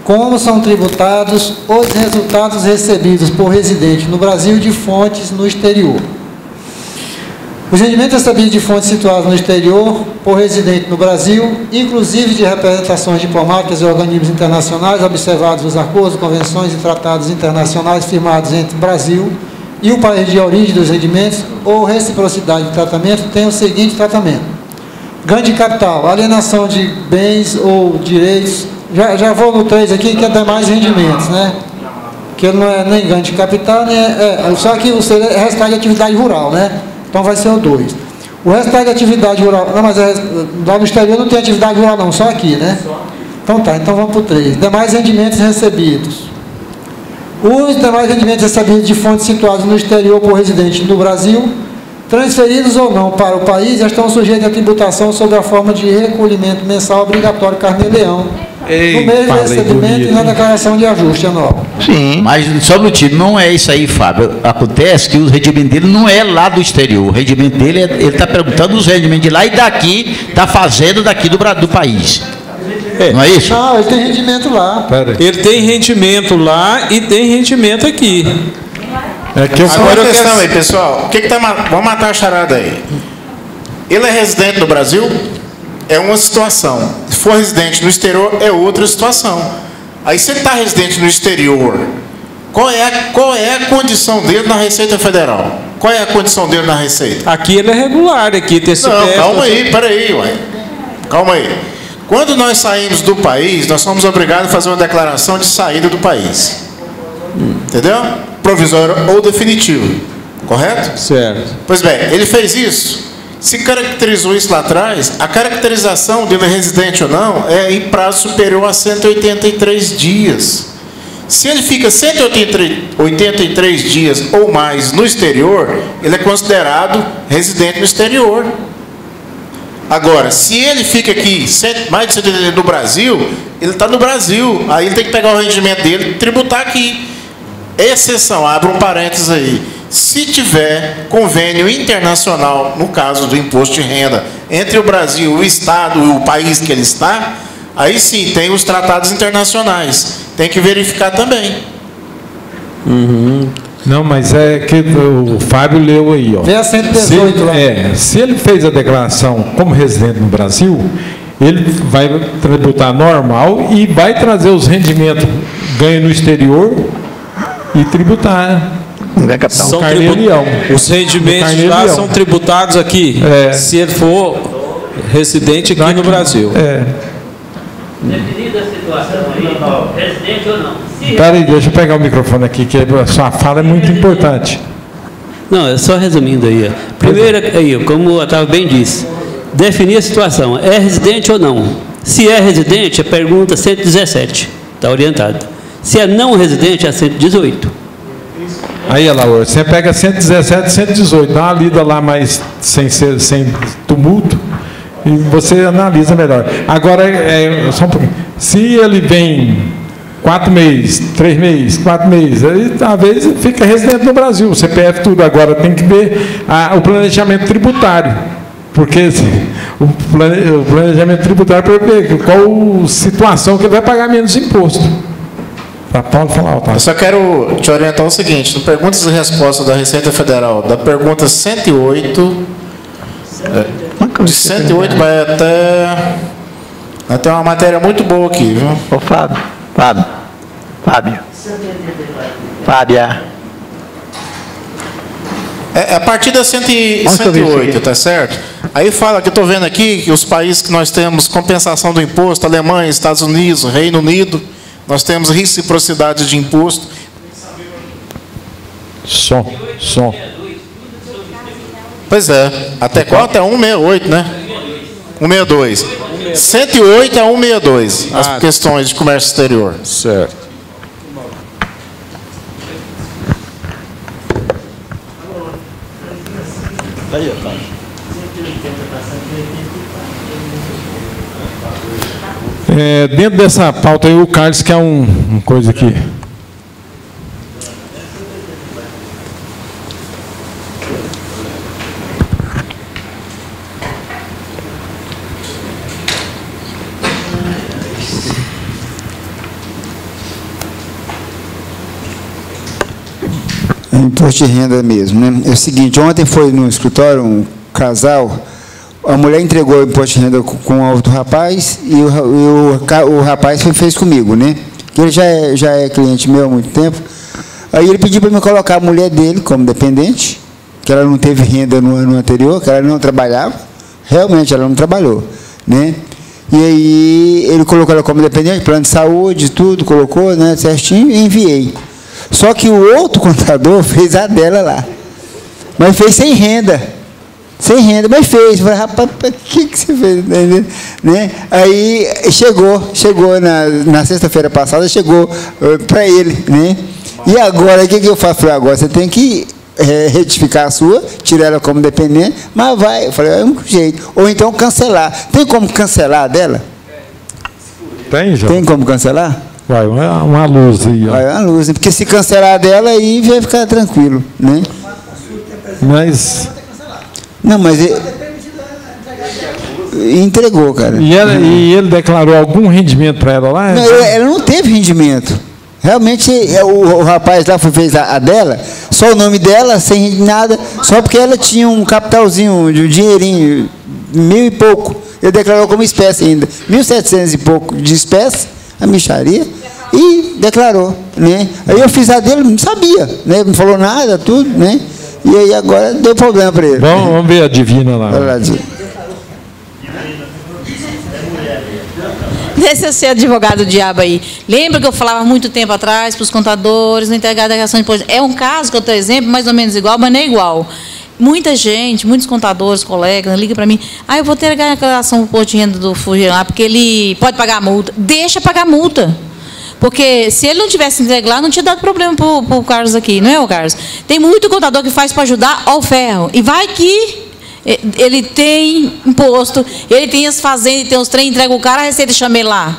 Como são tributados os resultados recebidos por residente no Brasil de fontes no exterior? Os rendimentos recebidos de fontes situadas no exterior por residente no Brasil, inclusive de representações diplomáticas e organismos internacionais, observados os acordos, convenções e tratados internacionais firmados entre o Brasil e o país de origem dos rendimentos ou reciprocidade de tratamento, tem o seguinte tratamento: ganho de capital, alienação de bens ou direitos. Já vou no 3 aqui, que é demais rendimentos, né? Que não é nem ganho de capital, nem só que o restante de atividade rural, né? Então vai ser o 2. O restante de atividade rural, não, mas lá no exterior não tem atividade rural não, só aqui, né? Então tá, então vamos para o 3. Demais rendimentos recebidos. Os demais rendimentos recebidos de fontes situadas no exterior por residente no Brasil, transferidos ou não para o país, já estão sujeitos à tributação sob a forma de recolhimento mensal obrigatório carnê-leão, no mês de recebimento e na declaração de ajuste anual. Sim. Mas só no time, não é isso aí, Fábio. Acontece que o rendimento dele não é lá do exterior. O rendimento dele, ele está perguntando os rendimentos de lá e daqui, da fazenda daqui do país. Não é isso? Não, ele tem rendimento lá. Ele tem rendimento lá e tem rendimento aqui. Agora a questão aí, pessoal. Vamos matar a charada aí. Ele é residente no Brasil? É uma situação. Se for residente no exterior, é outra situação. Aí, se ele está residente no exterior, qual é a condição dele na Receita Federal? Qual é a condição dele na Receita? Aqui ele é regular, aqui tem CPF. Não, calma aí, peraí, ué. Calma aí. Quando nós saímos do país, nós somos obrigados a fazer uma declaração de saída do país. Entendeu? Provisório ou definitivo. Correto? Certo. Pois bem, ele fez isso. Se caracterizou isso lá atrás, a caracterização dele residente ou não é em prazo superior a 183 dias. Se ele fica 183 dias ou mais no exterior, ele é considerado residente no exterior. Agora, se ele fica aqui mais de 180 dias no Brasil, ele está no Brasil. Aí ele tem que pegar o rendimento dele e tributar aqui. Exceção, abre um parênteses aí. se tiver convênio internacional, no caso do imposto de renda, entre o Brasil, o Estado e o país que ele está, aí sim, tem os tratados internacionais. Tem que verificar também. Não, mas é que o Fábio leu aí, ó. Vê a 118 lá. Se ele fez a declaração como residente no Brasil, ele vai tributar normal e vai trazer os rendimentos ganho no exterior e tributar. São os rendimentos lá são tributados aqui, se ele for residente aqui no Brasil. Definida a situação aí, residente ou não. Espera aí, deixa eu pegar o microfone aqui, que a sua fala é muito importante. Não, é só resumindo aí. Primeiro, aí, como o Otávio bem disse, definir a situação, é residente ou não? Se é residente, a pergunta 117, está orientada. Se é não residente, é 118. Aí, Laura, você pega 117 e 118, dá uma lida lá mais sem tumulto, e você analisa melhor. Agora, só um pouquinho. Se ele vem 4 meses, 3 meses, 4 meses, aí talvez fica residente no Brasil. O CPF tudo. Agora tem que ver o planejamento tributário. Porque assim, o planejamento tributário para ver qual situação que ele vai pagar menos imposto. Pode falar, Otávio. Eu só quero te orientar o seguinte, no perguntas e respostas da Receita Federal, da pergunta 108, de 108 vai até uma matéria muito boa aqui, viu? Ô Fábio. A partir da 108, tá certo? Aí fala que eu estou vendo aqui que os países que nós temos compensação do imposto, Alemanha, Estados Unidos, Reino Unido, nós temos reciprocidade de imposto. Som. Pois é. Até qual? Até 168, né? 162. 108 a 162. As questões de comércio exterior. Certo. Dentro dessa pauta aí, o Carlos quer uma coisa aqui. Imposto de renda mesmo, né? É o seguinte, ontem foi no escritório um casal, a mulher entregou o imposto de renda com o outro rapaz e o rapaz fez comigo, né? Que ele já é cliente meu há muito tempo. Aí ele pediu para me colocar a mulher dele como dependente, que ela não teve renda no ano anterior, que ela não trabalhava, realmente ela não trabalhou, né? E aí ele colocou ela como dependente, plano de saúde, tudo, colocou, né, certinho, e enviei. Só que o outro contador fez a dela lá. Mas fez sem renda. Sem renda, mas fez. Eu falei, rapaz, o que você fez? Né? Aí chegou na sexta-feira passada, chegou para ele. Né? E agora, o que eu faço? Falei, agora você tem que retificar a sua, tirar ela como dependente, mas vai. Eu falei, é um jeito. Ou então cancelar. Tem como cancelar a dela? Tem, já. Tem como cancelar? Vai, uma luz aí. Ó. Vai, uma luz, porque se cancelar dela, aí vai ficar tranquilo, né? Mas... Não, mas... Entregou, cara. E ele declarou algum rendimento para ela lá? Não, ela não teve rendimento. Realmente, o rapaz lá fez a dela, só o nome dela, sem nada, só porque ela tinha um capitalzinho, de um dinheirinho, 1.000 e pouco. Ele declarou como espécie ainda. 1.700 e pouco de espécie, a mixaria, e declarou, né? Aí eu fiz a dele, não sabia, né? Não falou nada, tudo, né? E aí agora deu problema para ele. Vamos ver a divina lá. Deixa eu ser advogado diabo aí. Lembra que eu falava muito tempo atrás para os contadores, não entregar a declaração de imposto? É um caso que eu tenho exemplo, mais ou menos igual, mas não é igual. Muita gente, muitos contadores, colegas, ligam para mim, eu vou ter a declaração do imposto de renda do Fugir lá, porque ele pode pagar a multa. Deixa pagar a multa. Porque se ele não tivesse entregue lá, não tinha dado problema para o Carlos aqui, não é, o Carlos? Tem muito contador que faz para ajudar ao ferro. E vai que ele tem imposto, ele tem as fazendas, tem os trem, entrega o cara, a Receita chama ele lá.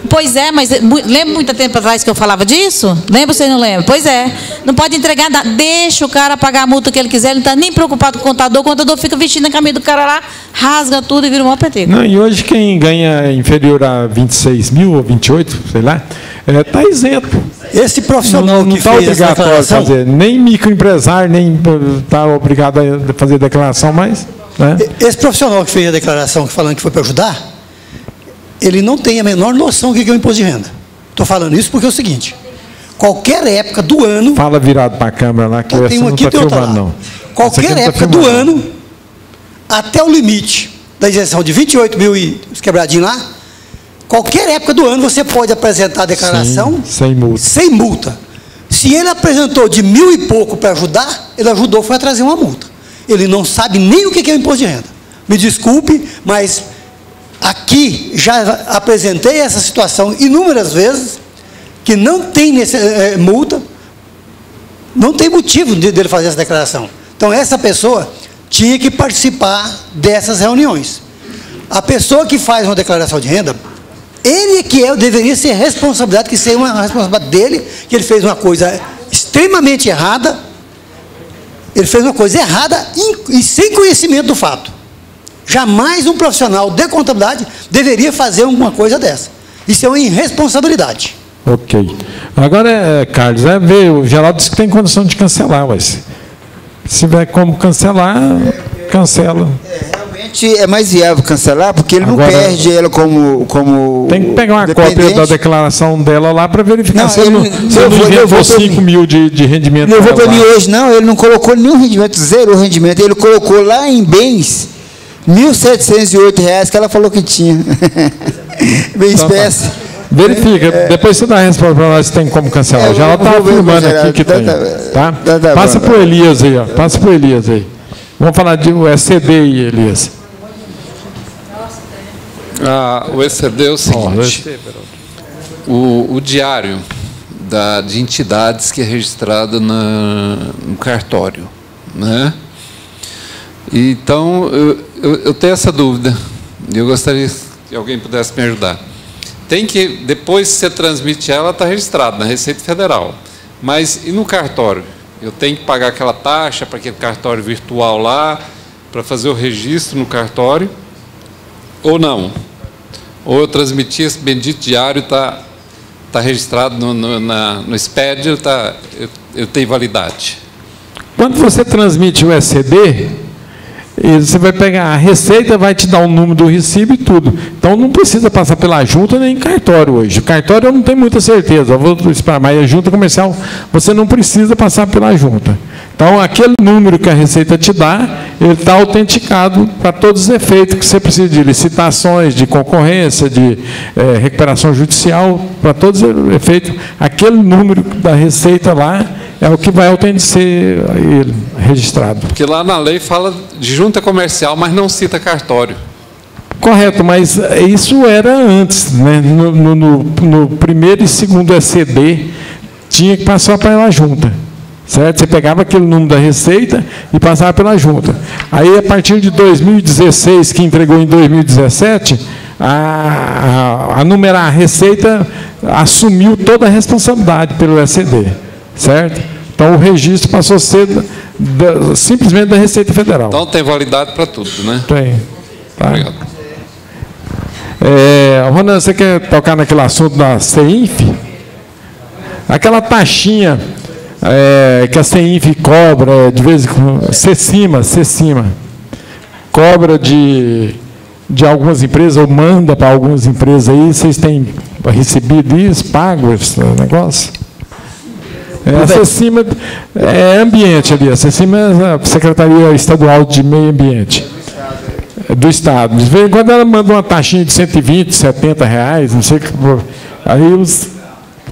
Pois é, mas lembra muito tempo atrás que eu falava disso? Lembra ou você não lembra? Pois é. Não pode entregar nada. Deixa o cara pagar a multa que ele quiser. Ele não está nem preocupado com o contador fica vestindo a camisa do cara lá, rasga tudo e vira um maior peteco. Não, e hoje quem ganha inferior a 26 mil ou 28, sei lá, está isento. Esse profissional não que está fez obrigado a fazer, nem microempresário, nem está obrigado a fazer declaração, mas... Né? Esse profissional que fez a declaração, falando que foi para ajudar, ele não tem a menor noção do que é o imposto de renda. Estou falando isso porque é o seguinte, qualquer época do ano... Fala virado para a câmera lá, que essa não está filmando, não. Qualquer época do ano, até o limite da isenção de 28 mil e os quebradinhos lá, qualquer época do ano você pode apresentar a declaração sem multa. Sem multa. Se ele apresentou de 1.000 e pouco para ajudar, ele ajudou, foi a trazer uma multa. Ele não sabe nem o que é o imposto de renda. Me desculpe, mas aqui já apresentei essa situação inúmeras vezes, que não tem multa, não tem motivo dele fazer essa declaração. Então, essa pessoa tinha que participar dessas reuniões. A pessoa que faz uma declaração de renda, ele que deveria ser responsabilidade, que seja uma responsabilidade dele, que ele fez uma coisa extremamente errada. Ele fez uma coisa errada e sem conhecimento do fato. Jamais um profissional de contabilidade deveria fazer uma coisa dessa. Isso é uma irresponsabilidade. Ok. Agora, Carlos, o Geraldo disse que tem condição de cancelar, mas se tiver como cancelar, cancela. Realmente é mais viável cancelar, porque ele agora, não perde ela como tem que pegar uma cópia da declaração dela lá para verificar se ele não inventou 5 mil de rendimento. Eu vou para mim hoje, não, ele não colocou nenhum rendimento, zerou o rendimento, ele colocou lá em bens R$ 1.708 que ela falou que tinha. Bem espécie. Tá. Verifica, depois você dá a resposta para nós se tem como cancelar. Já ela está filmando aqui que tem. Tá? Passa para o Elias aí, ó. Passa para o Elias aí. Vamos falar de ECD aí, Elias. O ECD é o seguinte, o diário de entidades que é registrado no cartório, né? Então, eu tenho essa dúvida, e eu gostaria que alguém pudesse me ajudar. Tem que, depois que você transmite ela, está registrado na Receita Federal. Mas, e no cartório? Eu tenho que pagar aquela taxa para aquele cartório virtual lá, para fazer o registro no cartório, ou não? Ou eu transmiti esse bendito diário, está registrado no SPED, eu tenho validade. Quando você transmite o ECD, você vai pegar a receita, vai te dar o número do recibo e tudo. Então, não precisa passar pela junta nem cartório hoje. O cartório eu não tenho muita certeza, eu vou esperar, mas a junta comercial, você não precisa passar pela junta. Então, aquele número que a receita te dá, ele está autenticado para todos os efeitos que você precisa de licitações, de concorrência, de recuperação judicial, para todos os efeitos. Aquele número da receita lá é o que vai autenticar ele registrado. Porque lá na lei fala de junta comercial, mas não cita cartório. Correto, mas isso era antes, né? No primeiro e segundo ECD, tinha que passar pela junta. Certo? Você pegava aquele número da receita e passava pela junta. Aí, a partir de 2016, que entregou em 2017, a numerar a receita assumiu toda a responsabilidade pelo ECD. Certo? Então, o registro passou a ser simplesmente da Receita Federal. Então, tem validade para tudo, né? Tem. Tá. Obrigado. Ronan, você quer tocar naquele assunto da CEINF? Aquela taxinha que a CEINF cobra, de vez em quando, CECIMA, cobra de algumas empresas, ou manda para algumas empresas aí, vocês têm recebido isso, pago esse negócio? A CECIMA é ambiente ali, a CECIMA é a Secretaria Estadual de Meio Ambiente do Estado. De vez em quando ela manda uma taxinha de 120, 70 reais, não sei o que. Aí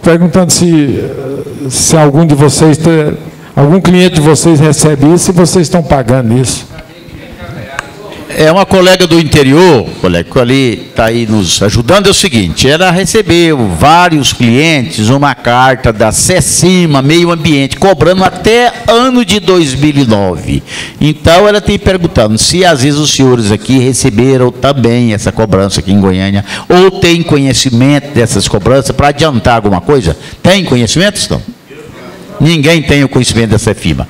perguntando se algum de vocês, algum cliente de vocês recebe isso e vocês estão pagando isso. É uma colega do interior, colega, que ali está aí nos ajudando, é o seguinte, ela recebeu vários clientes uma carta da SECIMA, Meio Ambiente, cobrando até ano de 2009. Então, ela tem perguntando se às vezes os senhores aqui receberam também essa cobrança aqui em Goiânia, ou tem conhecimento dessas cobranças para adiantar alguma coisa? Tem conhecimento, não? Ninguém tem o conhecimento dessa firma.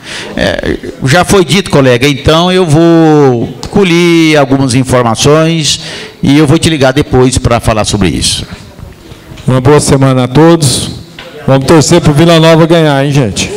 Já foi dito, colega, então eu vou colher algumas informações e eu vou te ligar depois para falar sobre isso. Uma boa semana a todos. Vamos torcer para o Vila Nova ganhar, hein, gente?